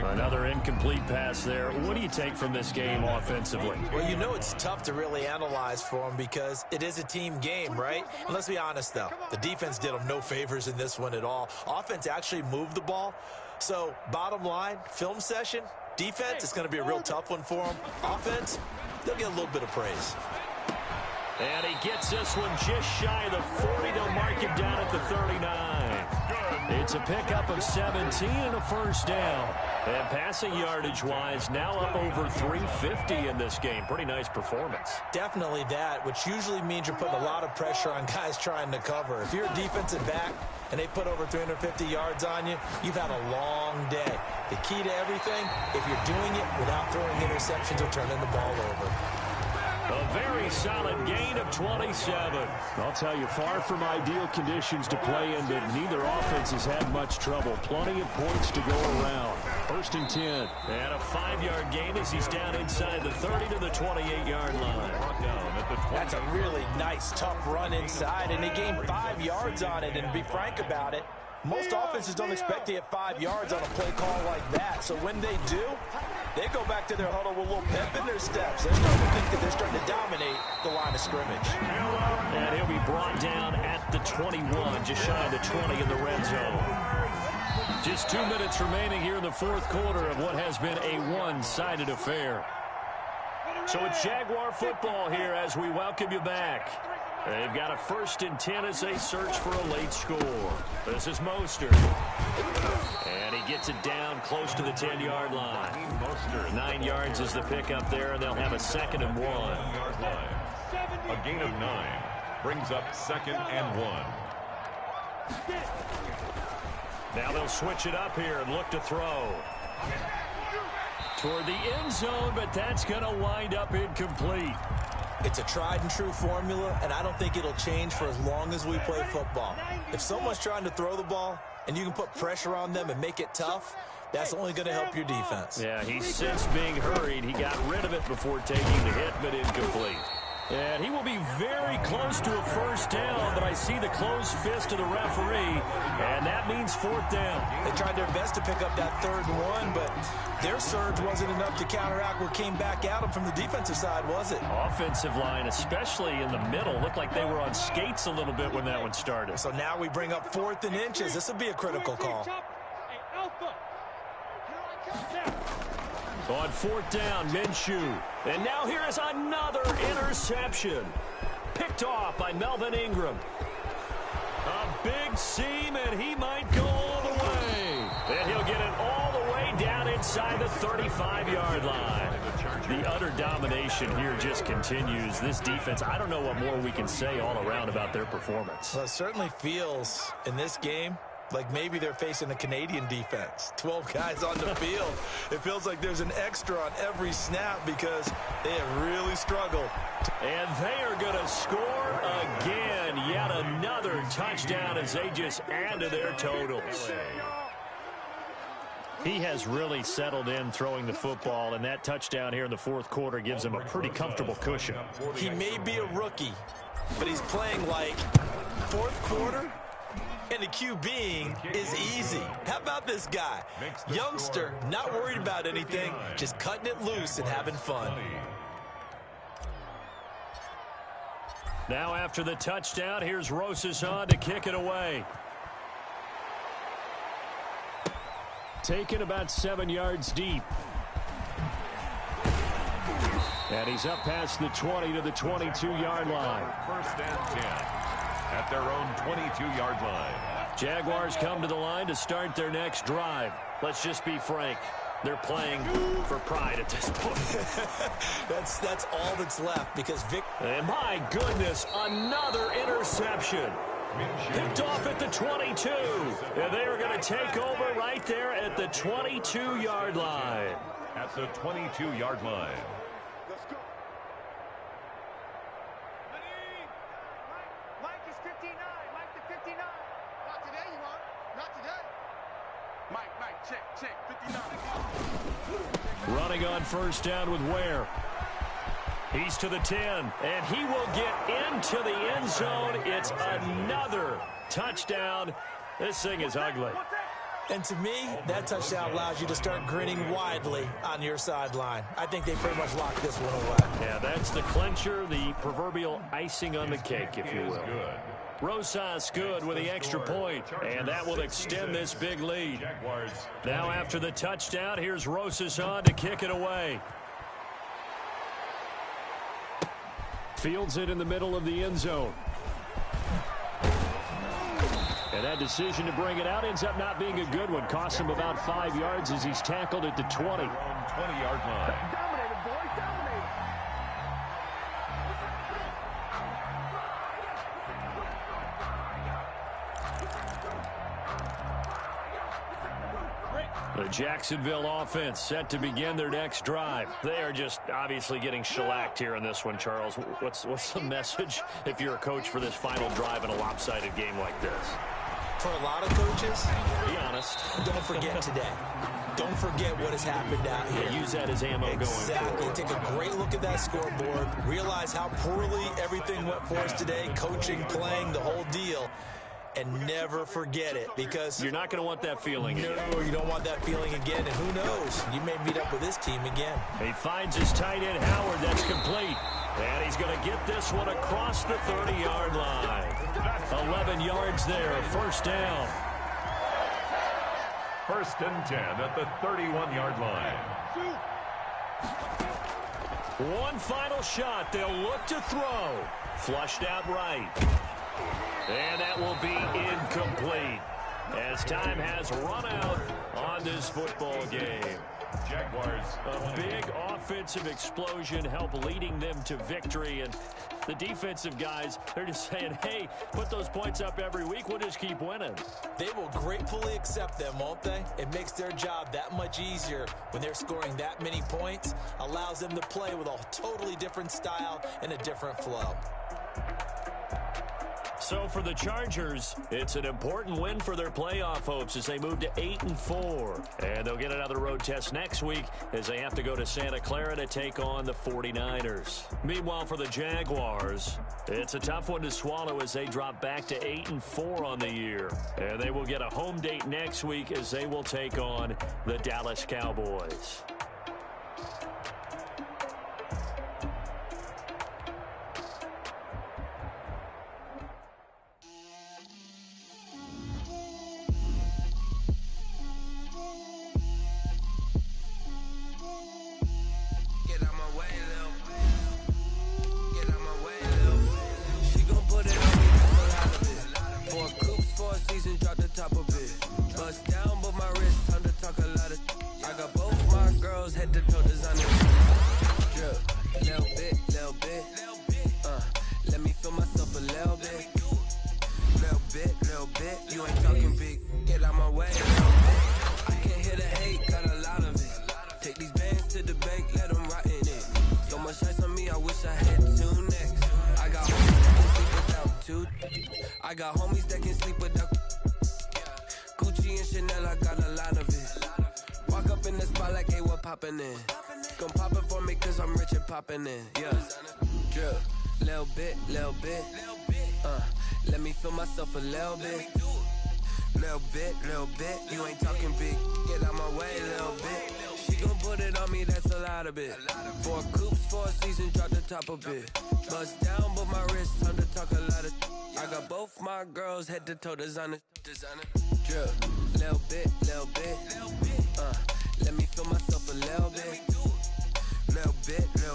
Another incomplete pass there. What do you take from this game offensively? Well, you know it's tough to really analyze for him because it is a team game, right? And let's be honest, though. The defense did them no favors in this one at all. Offense actually moved the ball. So, bottom line, film session, defense, it's going to be a real tough one for them. Offense, they'll get a little bit of praise. And he gets this one just shy of the 40. They'll mark him down at the 39. It's a pickup of 17 and a first down. And passing yardage-wise, now up over 350 in this game. Pretty nice performance. Definitely that, which usually means you're putting a lot of pressure on guys trying to cover. If you're a defensive back and they put over 350 yards on you, you've had a long day. The key to everything, if you're doing it without throwing interceptions or turning the ball over. A very solid gain of 27. I'll tell you, far from ideal conditions to play in, but neither offense has had much trouble. Plenty of points to go around. 1st and 10. And a 5-yard gain as he's down inside the 30 to the 28-yard line. That's a really nice, tough run inside, and they gained 5 yards on it. And to be frank about it, most offenses don't expect to get 5 yards on a play call like that. So when they do, they go back to their huddle with a little pep in their steps. They're starting to think that they're starting to dominate the line of scrimmage. And he'll be brought down at the 21, just shy of the 20 in the red zone. Just 2 minutes remaining here in the 4th quarter of what has been a one-sided affair. So it's Jaguar football here as we welcome you back. They've got a 1st and 10 as they search for a late score. This is Mostert. And he gets it down close to the 10-yard line. 9 yards is the pickup there, and they'll have a 2nd and 1. A gain of 9 brings up 2nd and 1. Now they'll switch it up here and look to throw. Toward the end zone, but that's going to wind up incomplete. It's a tried and true formula, and I don't think it'll change for as long as we play football. If someone's trying to throw the ball and you can put pressure on them and make it tough, that's only going to help your defense. Yeah, he's since being hurried. He got rid of it before taking the hit, but incomplete. And he will be very close to a 1st down, but I see the closed fist of the referee, and that means 4th down. They tried their best to pick up that 3rd and 1, but their surge wasn't enough to counteract what came back at them from the defensive side, was it? Offensive line, especially in the middle, looked like they were on skates a little bit when that one started. So now we bring up 4th and inches. This will be a critical call. On 4th down, Minshew. And now here is another interception. Picked off by Melvin Ingram. A big seam, and he might go all the way. And he'll get it all the way down inside the 35-yard line. The utter domination here just continues. This defense, I don't know what more we can say all around about their performance. Well, it certainly feels in this game like maybe they're facing a Canadian defense. 12 guys on the field. It feels like there's an extra on every snap because they have really struggled. And they are going to score again. Yet another touchdown as they just add to their totals. He has really settled in throwing the football, and that touchdown here in the 4th quarter gives him a pretty comfortable cushion. He may be a rookie, but he's playing like 4th quarter. And the QBing is easy. How about this guy? Youngster, not worried about anything, just cutting it loose and having fun. Now after the touchdown, here's Rosas on to kick it away. Taken about 7 yards deep. And he's up past the 20 to the 22-yard line. 1st and 10 at their own 22-yard line. Jaguars come to the line to start their next drive. Let's just be frank. They're playing for pride at this point. That's all that's left because Vic. And my goodness, another interception. Picked off at the 22. And they are going to take over right there at the 22-yard line. At the 22-yard line. Mike is 59. Mike the 59. Not today, you want? Not today. Mike, check, 59. Running on 1st down with Ware. He's to the 10, and he will get into the end zone. It's another touchdown. This thing is ugly. And to me, that touchdown allows you to start grinning widely on your sideline. I think they pretty much locked this one away. Yeah, that's the clincher, the proverbial icing on the cake, if you will. Rosas good with the extra point, and that will extend this big lead. Now after the touchdown, here's Rosas on to kick it away. Fields it in the middle of the end zone. And that decision to bring it out ends up not being a good one. Costs him about 5 yards as he's tackled at the 20. 20-yard line. Dominated, boys, dominated. The Jacksonville offense set to begin their next drive. They are just obviously getting shellacked here in this one, Charles. What's the message if you're a coach for this final drive in a lopsided game like this? For a lot of coaches, Be honest. don't forget today. Don't forget what has happened out here. Use that as ammo going Exactly. forward. Take a great look at that scoreboard. Realize how poorly everything went for us today. Coaching, playing, the whole deal. And never forget it because You're not going to want that feeling again. no, you don't want that feeling again. And who knows? You may meet up with this team again. He finds his tight end, Howard. That's complete. And he's going to get this one across the 30-yard line. 11 yards there, 1st down. 1st and 10 at the 31-yard line. One final shot. They'll look to throw. Flushed out right. And that will be incomplete as time has run out on this football game. Jaguars. A big offensive explosion helped leading them to victory. And the defensive guys, they're just saying, hey, put those points up every week. We'll just keep winning. They will gratefully accept them, won't they? It makes their job that much easier when they're scoring that many points. Allows them to play with a totally different style and a different flow. So for the Chargers, it's an important win for their playoff hopes as they move to 8-4. And they'll get another road test next week as they have to go to Santa Clara to take on the 49ers. Meanwhile, for the Jaguars, it's a tough one to swallow as they drop back to 8-4 on the year. And they will get a home date next week as they will take on the Dallas Cowboys. I got homies that can sleep without Gucci and Chanel, I got a lot of it. Walk up in the spot like, hey, what poppin' in? Gon' pop it for me cause I'm rich and poppin' in. Yeah, drip, little bit, let me feel myself a little bit. Little bit, you ain't talking big. Get out my way, little bit. She gon' put it on me, that's a lot of it. 4 coops, 4 seasons, drop the top a bit. Bust down, but my wrist, time to talk a lot of. I got both my girls head to toe designer. Drip, little bit, let me feel myself a little bit. Little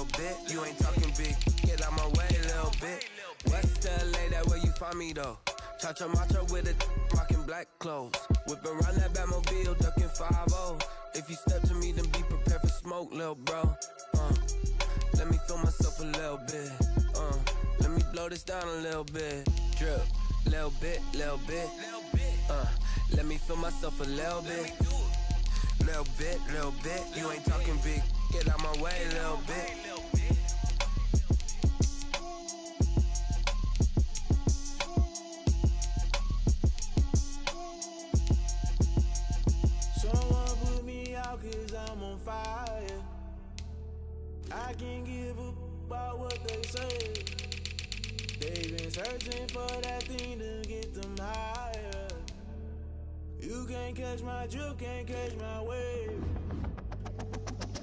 bit, you ain't talking big. Get out my way, little bit. West LA, that where you find me though. Cha-cha matcha with a rockin' black clothes. Whip around that Batmobile, ducking 5-0. If you step to me, then be prepared for smoke, lil' bro. Let me feel myself a little bit. Let me blow this down a little bit. Drip, little bit. Let me feel myself a little bit. Little bit, you ain't talking big. Get out my way, little bit. Someone put me out cause I'm on fire. I can't give up about what they say. They've been searching for that thing to get them higher. You can't catch my drift, can't catch my wave.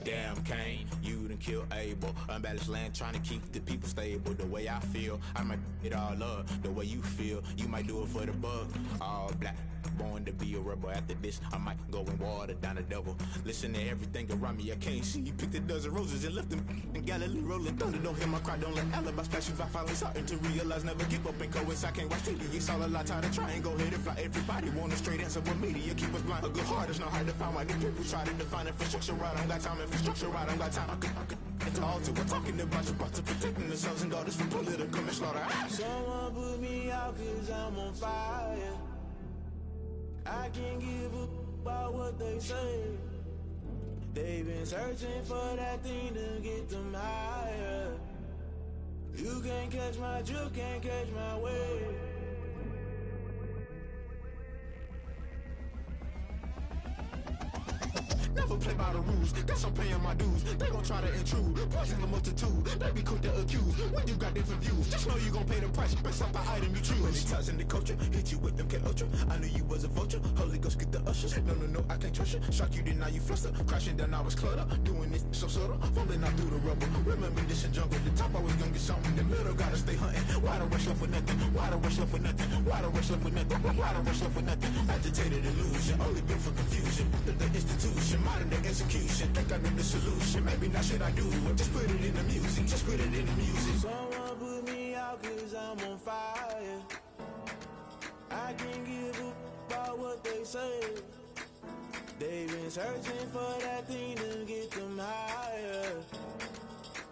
Damn, Kane, you done killed Abel. Unbalanced land, trying to keep the people stable. The way I feel, I might it all up. The way you feel, you might do it for the bug. All black, born to be a rebel. After this, I might go and water down the devil. Listen to everything around me, I can't see. You picked a dozen roses and left them in Galilee rolling thunder. Don't hear my cry, don't let alibis flash. If I finally starting to realize, never give up and coincide. Can't watch TV, it's all a lot. Tired of trying, go ahead and fly. Everybody want a straight answer with media. Keep us blind, a good heart, it's not hard to find. Why these people try to define infrastructure right? I don't got time, infrastructure right, I don't got time. I could it's all to we're talking about you, about to protecting the sons and daughters from political and slaughter. Someone put me out cause I'm on fire. I can't give up about what they say. They've been searching for that thing to get them higher. You can't catch my drift, can't catch my wave. Never play by the rules, guess I'm paying my dues. They gon' try to intrude, poison the multitude. They be quick to accuse, when you got different views. Just know you gon' pay the price, based off the item you choose. Many times in the culture, hit you with them K Ultra. I knew you was a vulture, Holy Ghost get the ushers. No, I can't trust you. Shock you, then now you fluster. Crashing down, I was clutter. Doing this so subtle. Fumbling out through the rubber. Remember this in jungle. The top, I was gonna get something. The middle, gotta stay hunting. Why the rush left for nothing? Why the rush left for nothing? Why the rush left for nothing? Why the rush left for nothing? Agitated illusion. Only built for confusion. The institution, modern day execution. Think I know the solution. Maybe not should I do it? Just put it in the music. Just put it in the music. Someone put me out 'cause I'm on fire. I can't give up about what they say. They've been searching for that thing to get them higher.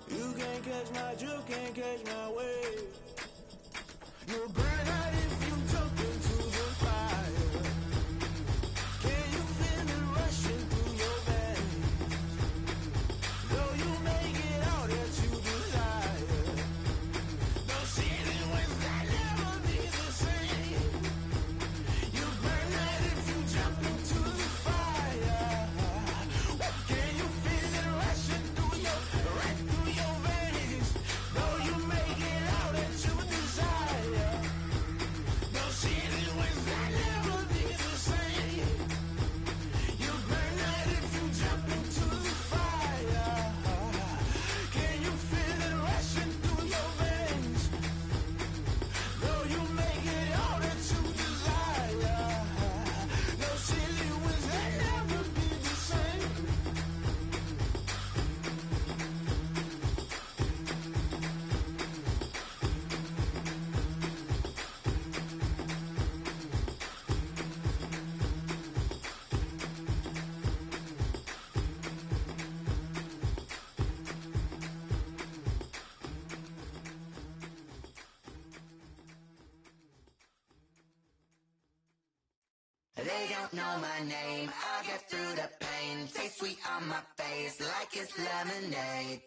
You can't catch my drift, can't catch my wave. You'll burn out if you jump into the fire. Can you feel it rushing through your veins? Though you make it all that you desire. No ceiling when that never be the same. You burn out if you jump into the fire. Can you feel it rushing through your veins? Though you make it all that you desire. No ceiling when that never be the same. You burn out if you jump into the fire. Can you feel it rushing through your veins? Though you make it all that you desire. No ceiling when that never be the same. They don't know my name, I'll get through the pain. Taste sweet on my face like it's lemonade.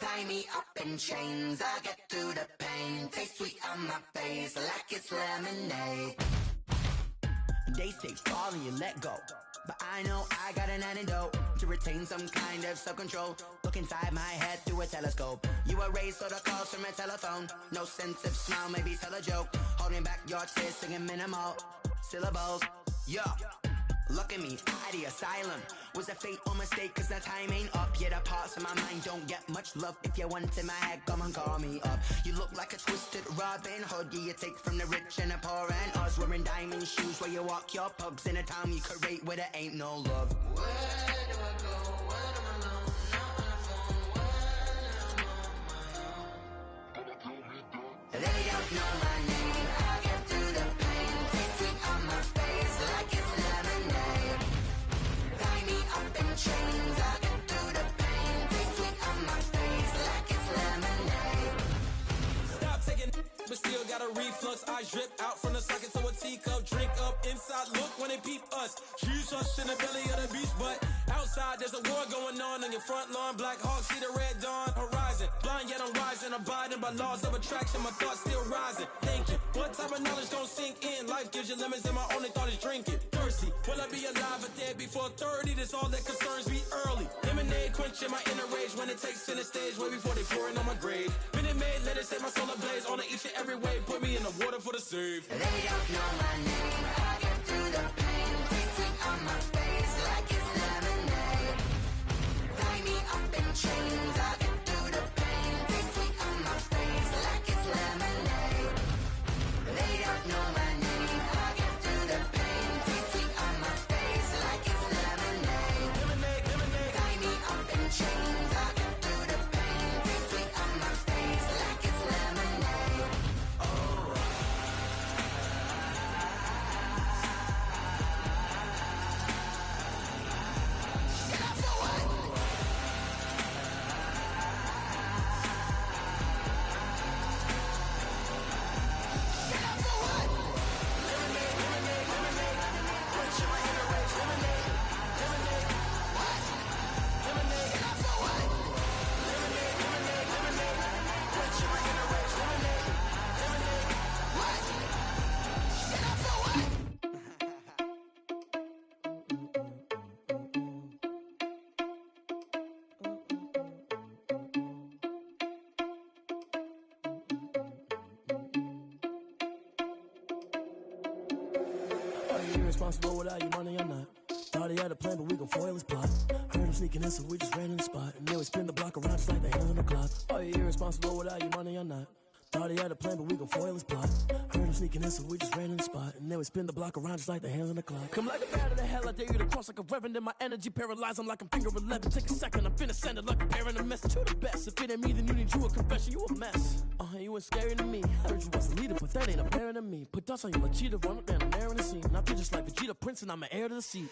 Tie me up in chains, I'll get through the pain. Taste sweet on my face like it's lemonade. They say fall and you let go, but I know I got an antidote to retain some kind of self-control. Look inside my head through a telescope. You erase all the calls from a telephone. No sense of smile, maybe tell a joke. Holding back your tears, singing minimal syllables. Yeah, look at me, out the asylum. Was a fate or mistake, 'cause the time ain't up. Yeah, the parts of my mind don't get much love. If you want in my head, come and call me up. You look like a twisted Robin Hood. Yeah, you take from the rich and the poor and us. Wearing diamond shoes where you walk your pugs in a town you create where there ain't no love. Where do I go? When I'm alone? Not on the phone. When I'm on my own. They don't know my name. I'll get through the pain. Taste sweet on my face like it's lemonade. Tie me up in chains. I'll get through the pain. Taste sweet on my face like it's lemonade. Stop taking, but still got a reflux. Eyes drip out from the socket to a teacup. Drink up inside, look when they peep us. Huge us in the belly of the beach, but outside there's a war going on your front lawn. Black Hawk, see the red dawn horizon. Blind yet I'm rising, abiding by laws of attraction. My thoughts still rising. Thinking, what type of knowledge gon' sink in? Life gives you lemons and my only thought is drinking. Thirsty, will I be alive or dead before 30? That's all that concerns me early. Lemonade quenching my inner rage when it takes center stage way before they pour it on my grave. Minute Maid, let it set my soul ablaze. On each and every way, put me in the water for the save. They don't know my name. I'll get through the pain. Taste sweet on my face like it's lemonade. Tie me up in chains. I'll get through the pain. Taste sweet on my face like it's lemonade. They don't know my name. I'll get through the pain. Taste sweet on my face like it's lemonade. Tie me up in chains. I'll get through the pain. Taste sweet on my face like it's lemonade. Oh. you irresponsible without your money or not? Thought he had a plan, but we gon' foil his plot. Heard him sneaking in, so we just ran in the spot. And then we spin the block around just like the hands on the clock. Are you irresponsible without your money or not? Thought he had a plan, but we gon' foil his plot. Heard him sneaking in, so we just ran in the spot. And then we spin the block around just like the hands on the clock. Come like a bat of the hell, I dare you to cross like a reverend. And my energy paralyzed, I'm like I'm finger 11. Take a second, I'm finna send it like a parent a message to the best. If it ain't me, then you need you a confession, you a mess. You ain't scary to me. Heard you was a leader, but that ain't apparent to me. Put dust on you like cheetah, run up down the air in the scene. Now I just like Vegeta Prince, and I'm an heir to the seat.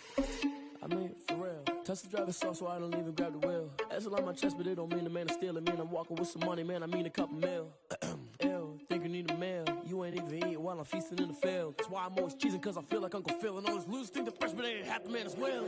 I mean, for real. Touch the driver's sauce so I don't even grab the wheel. That's on my chest, but it don't mean the man is stealing. Man, I'm walking with some money, man, I mean a couple mil. Ew, think you need a meal. You ain't even eating while I'm feasting in the field. That's why I'm always cheesing, cause I feel like Uncle Phil. And all those losers think the freshman ain't half the man as well.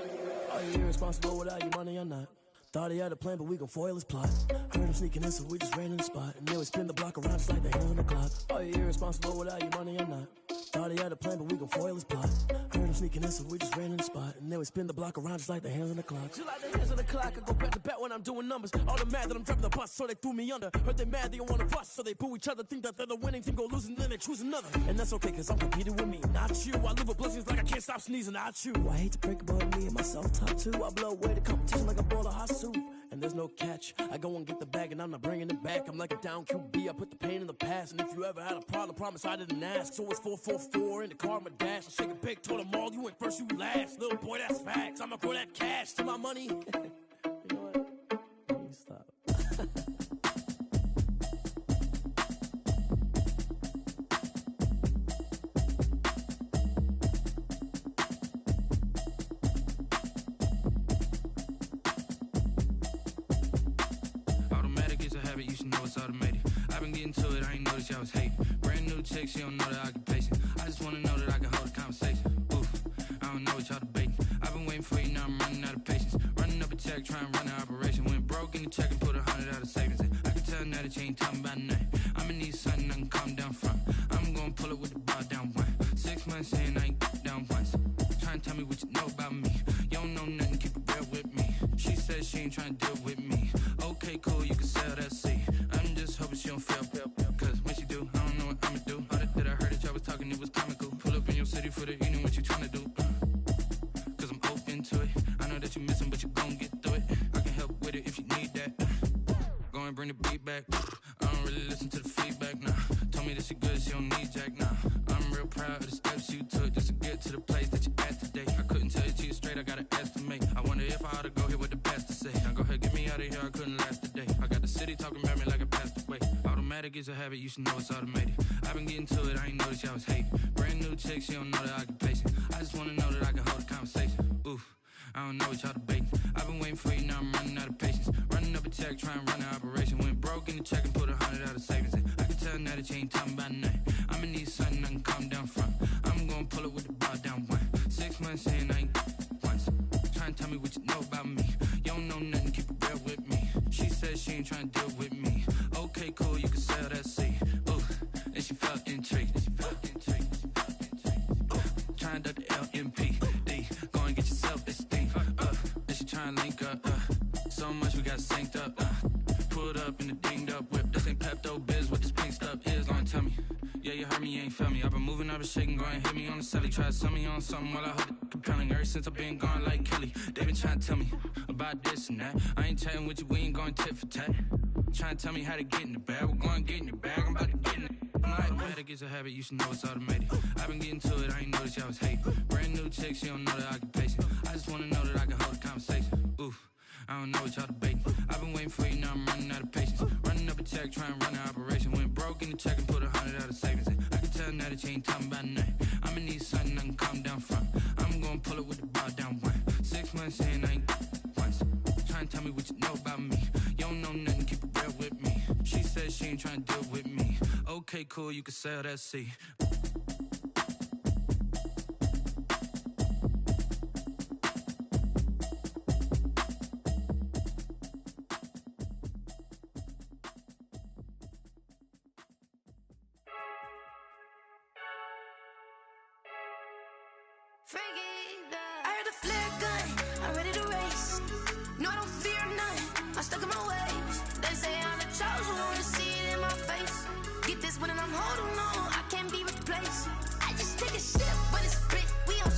Are you irresponsible without your money or not? Thought he had a plan, but we gon' foil his plot. Heard him sneaking in, so we just ran in the spot. And then we spin the block around just like the hands on the clock. Are you irresponsible without your money or not? Thought he had a plan, but we gon' foil his plot. Heard him sneaking in, so we just ran in the spot. And then we spin the block around just like the hands on the clock. Just like the hands on the clock, I go back to back when I'm doing numbers. All the mad that I'm driving the bus, so they threw me under. Heard they mad, they don't wanna bust, so they boo each other. Think that they're the winning team, go losing, then they choose another. And that's okay, cause I'm competing with me, not you. I live with blessings like I can't stop sneezing, not you. I hate to break about me and myself top two. I blow away the competition like a bowl of hot soup. And there's no catch. I go and get the bag and I'm not bringing it back. I'm like a down QB, I put the pain in the past. And if you ever had a problem, promise I didn't ask. So it's 444 in the car, my dash. I shake a big, told them all, you ain't first, you last. Little boy, that's facts. I'ma throw that cash to my money. You know what? Let me stop. You should know it's automated. I've been getting to it, I ain't noticed y'all was hating. Brand new chick, she don't know the occupation. I just wanna know that I can hold a conversation. Oof, I don't know what y'all debating. I've been waiting for you, now I'm running out of patience. Running up a check, trying to run an operation. Went broke in the check and put 100 out of savings in. I can tell now that you ain't talking about nothing. I'ma need something I can calm down from. I'm gonna pull it with the bar down one. 6 months in, I ain't down once. Trying to tell me what you know about me. You don't know nothing, keep it real with me. She says she ain't trying to deal with me. Okay, cool, you can sell that seat. I'm just hoping she don't fail. Cause when she do, I don't know what I'ma do. All that I heard that y'all was talking, it was comical. Pull up in your city for the evening, what you tryna do? Cause I'm open to it. I know that you missing, but you gon' get through it. I can help with it if you need that. Go and bring the beat back. I don't really listen to the feedback, nah. Told me that she good, she don't need jack, nah. I'm real proud of the steps you took just to get to the place that you at today. I couldn't tell you to you straight, I gotta estimate. I wonder if I ought to go here with the best to say. Now go ahead, get me out of here, I couldn't last a day. I got the city talking about me like I passed away. Automatic is a habit, you should know it's automated. I've been getting to it, I ain't noticed y'all was hating. Brand new chick, she don't know the occupation. I just wanna know that I can hold a conversation. Oof, I don't know what y'all debating. I've been waiting for you, now I'm running out of patience. Running up a check, trying to run an operation. Went broke in the check and put 100 out of savings in. I can tell now that you ain't talking about nothing. I'ma need something I can calm down from. I'm gonna pull it with the bar down one. 6 months in, I ain't once. Trying to tell me what you know about me. You don't know nothing, keep it real with me. She says she ain't trying to deal with me. Okay, cool, you can sell that seat. Ooh, and she felt intrigued. Trying to duck the LMPD. Go and get your self-esteem. And she trying to link up. So much we got synced up. Pulled up in the dinged up whip. This ain't Pepto-Biz, what this pink stuff is. Long tell me. Yeah, you heard me, you ain't felt me. I've been moving, I've been shaking, go and hit me on the celly. Try to sell me on something while I hold it compelling. Ever since I've been gone like Kelly, they been trying to tell me about this and that. I ain't chatting with you, we ain't going tit for tat. Trying to tell me how to get in the bag. We're going to get in your bag, I'm about to get in it. Automatic is a habit, you should know it's automated. I've been getting to it, I ain't noticed y'all was hating. Brand new chick, she don't know the occupation. I just wanna know that I can hold a conversation. Oof, I don't know what y'all debating. I've been waiting for you, now I'm running out of patience. Running up a check, trying to run an operation. Went broke in the check and put 100 out of savings in. I can tell now that you ain't talking about nothing. I'ma need something I can calm down from. I'm gonna pull it with the bar down one. 6 months in, I ain't once. Trying to tell me what you know about me. You don't know nothing, keep it real with me. She says she ain't trying to deal with me. Okay, cool, you can sell that seat. I heard the flare gun, I'm ready to race. No, I don't fear none, I'm stuck in my ways. They say I'm the chosen one, see it in my face. Get this one and I'm holding on, I can't be replaced. I just take a sip, but it's split, we on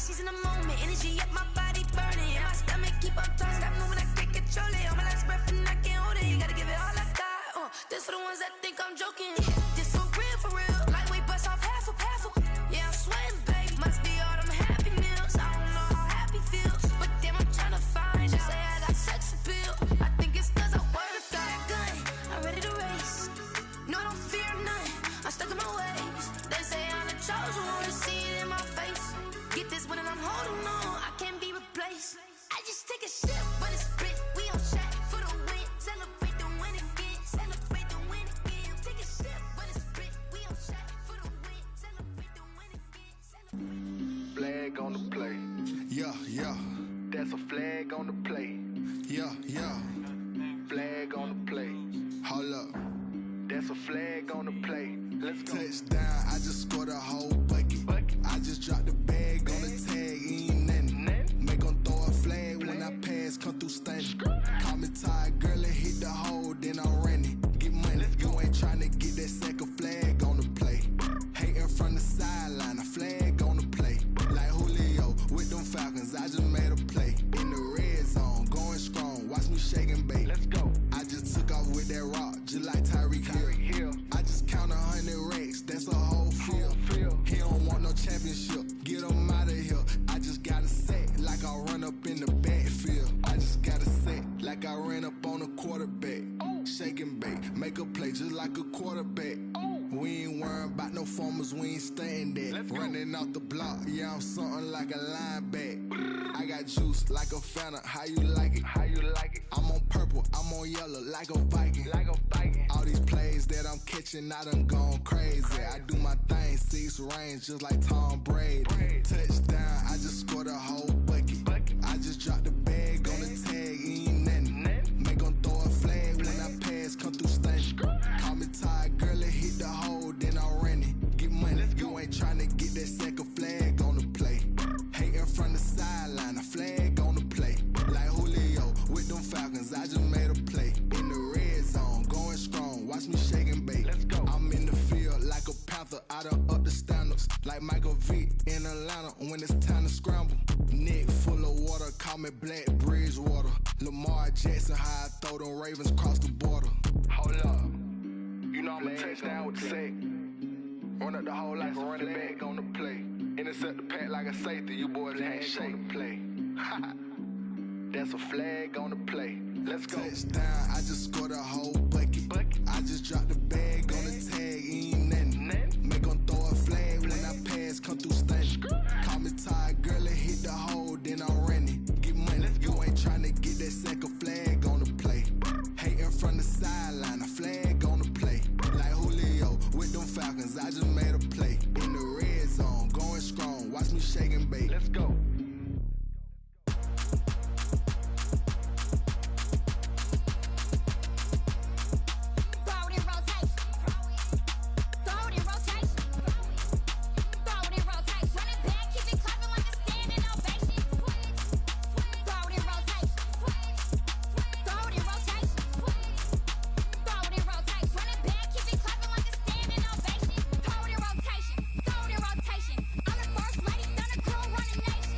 seize in the moment. Energy up, my body burning. And my stomach keep up tight. Stop moving, I can't control it. On my last breath and I can't hold it. You gotta give it all I got. This for the ones that think I'm joking. This for real. Lightweight bust off half a. Yeah, I'm sweating, babe. Must be all them happy meals. I don't know how happy feels. But damn, I'm tryna find you. Say I got sex appeal. I think it's cause I work that gun. I'm ready to race. No, I don't fear none. I'm stuck in my ways. They say I'm the chosen one. See it in my face. Get this one and I'm holding on. I can't be replaced. I just take a sip, but it's split. We on track for the win. Celebrate the win again. Celebrate the win again. Take a sip, but it's split. We on track for the win. Celebrate the win again. Flag on the play. Yeah. That's a flag on the play. Yeah. Flag on the play. Hold up. That's a flag on the play. Let's go. Touchdown, I just scored a whole bucket. I just dropped the bag on the tag, ain't nothing. Make 'em throw a flag when I pass, come through stunning. Call me tired, girl, and hit the hole, then I'm running. Get money, you ain't tryna get that second flag on the play. Hating from the sideline, a flag on the play. Like Julio with them Falcons, I just made a play. In the red zone, going strong, watch me shake and bake. Let's go. I just took off with that rock, just like Tyreek Hill. I just count 100 racks, that's a whole field. He don't want no championship, get him out of here. I just gotta set like I run up in the backfield. I just gotta set like I ran up on a quarterback. Shake and bake, make a play just like a quarterback. We ain't worrying about no formers, we ain't staying there. Running off the block, yeah, I'm something like a linebacker. I got juice like a Fanta, how you like it? I'm on purple, I'm on yellow like a Viking. All these plays that I'm catching, I done gone crazy. I do my thing, 6 range just like Tom Brady. Touchdown, I just scored a whole bucket. I just dropped the bag on the tag, ain't nothing. Make 'em throw a flag when I pass, come through stunning. Call me tired, girl, and hit the hole, then I'm running. Get money, you ain't tryna get that second flag on the play. Hating from the sideline, a flag on the play. Like Julio with them Falcons, I just made a play. In the red zone, going strong, watch me shake and bake. Let's go. I'm in the field like a Panther, I done up the standards. Like Michael Vick in Atlanta when it's time to scramble. Neck full of water, call me Black Bridgewater. Lamar Jackson, how I throw them Ravens across the border. Hold up. You know I'm a touchdown with the sack. Run up the whole like a running back on the play. Intercept the pack like a safety, you boys ain't shake. Play. That's a flag on the play. Let's go. Touchdown, I just scored a whole bucket. I just dropped the bag on the tag, ain't nothing. Make 'em throw a flag when I pass, come through stunning. Call me tired, girl, and hit the hole, then I'm running. Get money, you ain't tryna get that second flag on the play. Hating from the sideline, a flag on the play. Like Julio with them Falcons, I just made a play. In the red zone, going strong, watch me shake and bake. Let's go. Rotation. I'm the first lady, done a crew running nation.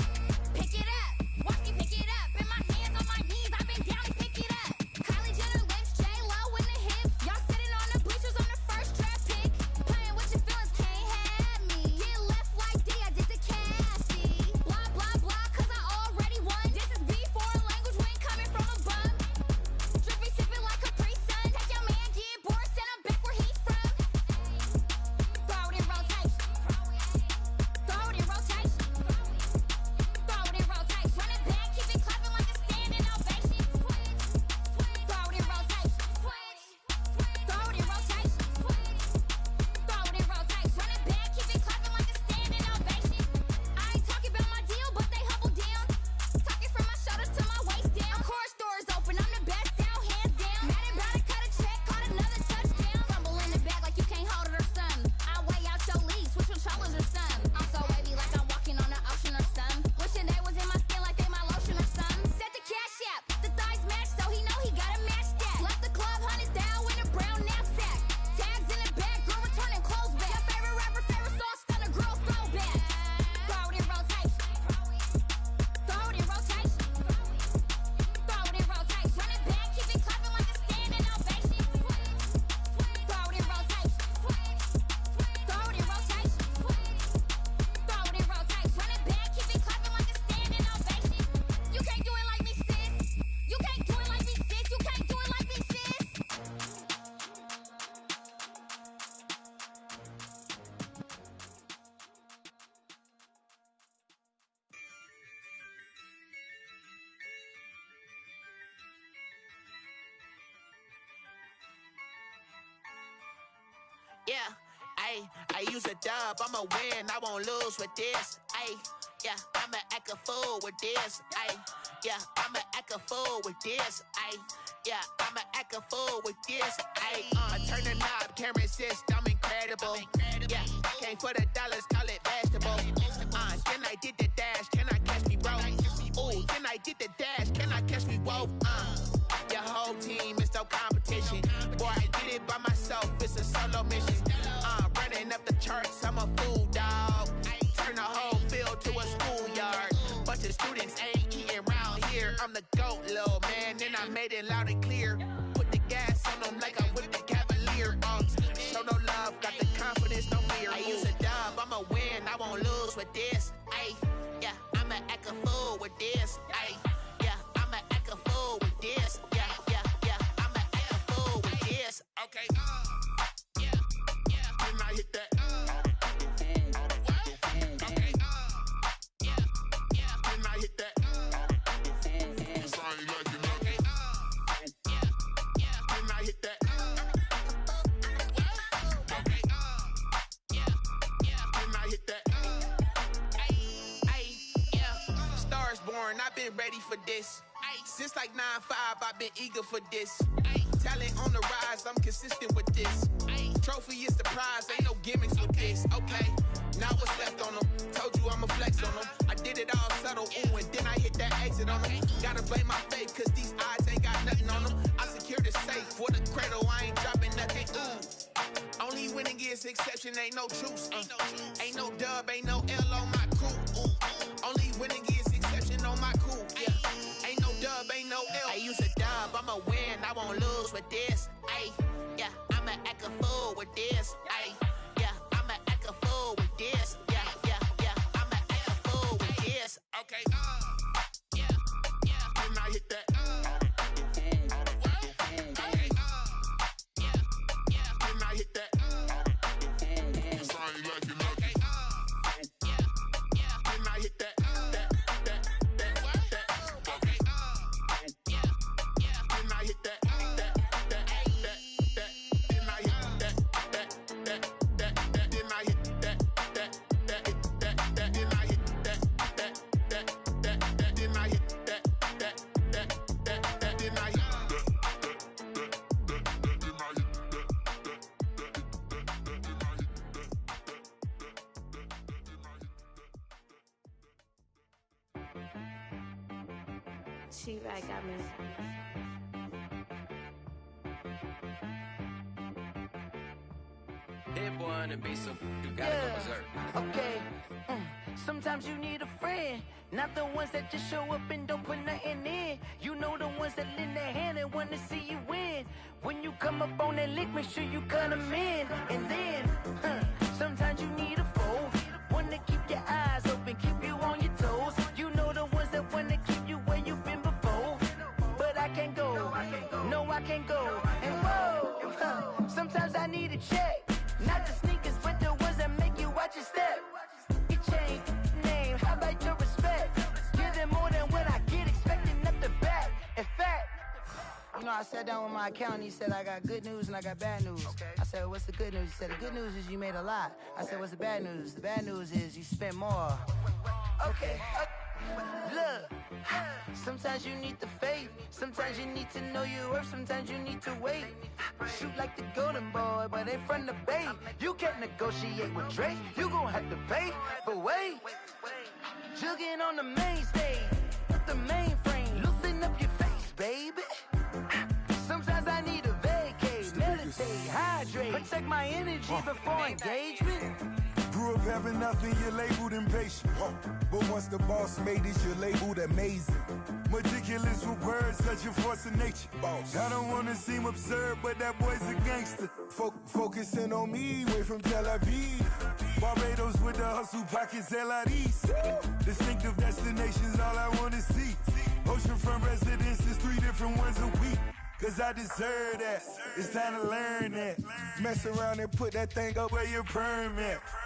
Yeah, I use a dub, I'ma win, I won't lose with this. Yeah, I'ma act a fool with this. Yeah, I'ma act a fool with this. Yeah, I'ma act a fool with this. Turn the knob, camera assist, I'm incredible. Yeah, came for the dollars, call it vegetable. Then I did the dash, can I catch me, bro? Ooh, then I did the dash, can I catch me, whoa? Your whole team is no competition. Boy, I did it by myself, it's a solo mission. Running up the charts, I'm a fool, dog. Turn the whole field to a schoolyard. Bunch of students ain't eating round here. I'm the GOAT, little man, and I made it loud and clear. Put the gas on them like I'm with the Cavalier. Show no love, got the confidence, no fear. I use a dub, I'ma win, I won't lose with this. Yeah, I'ma act a fool with this. Yeah, I'ma act a fool with this. Yeah, I'ma act a fool with this. Okay, yeah, then I hit that. Okay, yeah, then I hit that. Sorry, like you know. Okay, yeah, then I hit that. Okay, yeah, then I hit that. Yeah, stars born, I've been ready for this. Since like 9-5, I've been eager for this. Talent on the rise, I'm consistent with this. Trophy is the prize, ain't no gimmicks with this. Okay, now what's left on them? Told you I'ma flex on them. I did it all subtle, ooh, and then I hit that exit on them. Gotta blame my faith, cause these odds ain't got nothing on them. I secured the safe for the cradle, I ain't dropping nothing, ooh. Only winning is exception, ain't no truce. Ain't no dub, ain't no L on my crew, ooh. Only winning is exception on my crew, yeah. Ain't no dub, ain't no L. I use a dub, I'ma win, I won't lose with this. Yeah, I'ma act a fool with this. Yeah, I'ma act a fool with this. Yeah, I'ma act a fool with this. Okay, yeah, then I hit that. Okay, yeah, then I hit that. Sorry, like you know. Okay, yeah, then I hit that. Okay, yeah, then I hit that. She right got me. Hit one and be some. You gotta go berserk. Okay. Sometimes you need a friend, not the ones that just show up and don't put nothing in. You know the ones that lend their hand and want to see you win. When you come up on that lick, make sure you cut them in. And then, sometimes you need a foe, one to keep your eyes open, keep you on your toes. You know the ones that want to keep you where you've been before. But I can't go, no I can't go. And whoa, sometimes I need a check, not the sneakers, but the ones that make you watch your step. You change name, how about your respect? Give them more than what I get, expecting nothing back. In fact, you know, I sat down with my accountant, he said I got good news and I got bad news. I said, what's the good news? He said, the good news is you made a lot. I said, what's the bad news? The bad news is you spent more. Okay, look, sometimes you need the faith, sometimes you need to know your worth, sometimes you need to wait. Shoot like the golden boy, but in front of the bay. You can't negotiate with Drake, you gon' have to pay. But wait, jugging on the main stage, with the mainframe, loosen up your face, baby. Sometimes I need a vacate, meditate, hydrate, protect my energy before engagement. Grew up having nothing, you're labeled impatient. But once the boss made it, you're labeled amazing. Meticulous with words, such a force of nature. I don't wanna seem absurd, but that boy's a gangster. Focusing on me, way from Tel Aviv. Barbados with the hustle pockets, LIDs. Distinctive destinations, all I wanna see. Oceanfront residences, 3 different ones a week. Cause I deserve that, it's time to learn that. Mess around and put that thing up where your permit.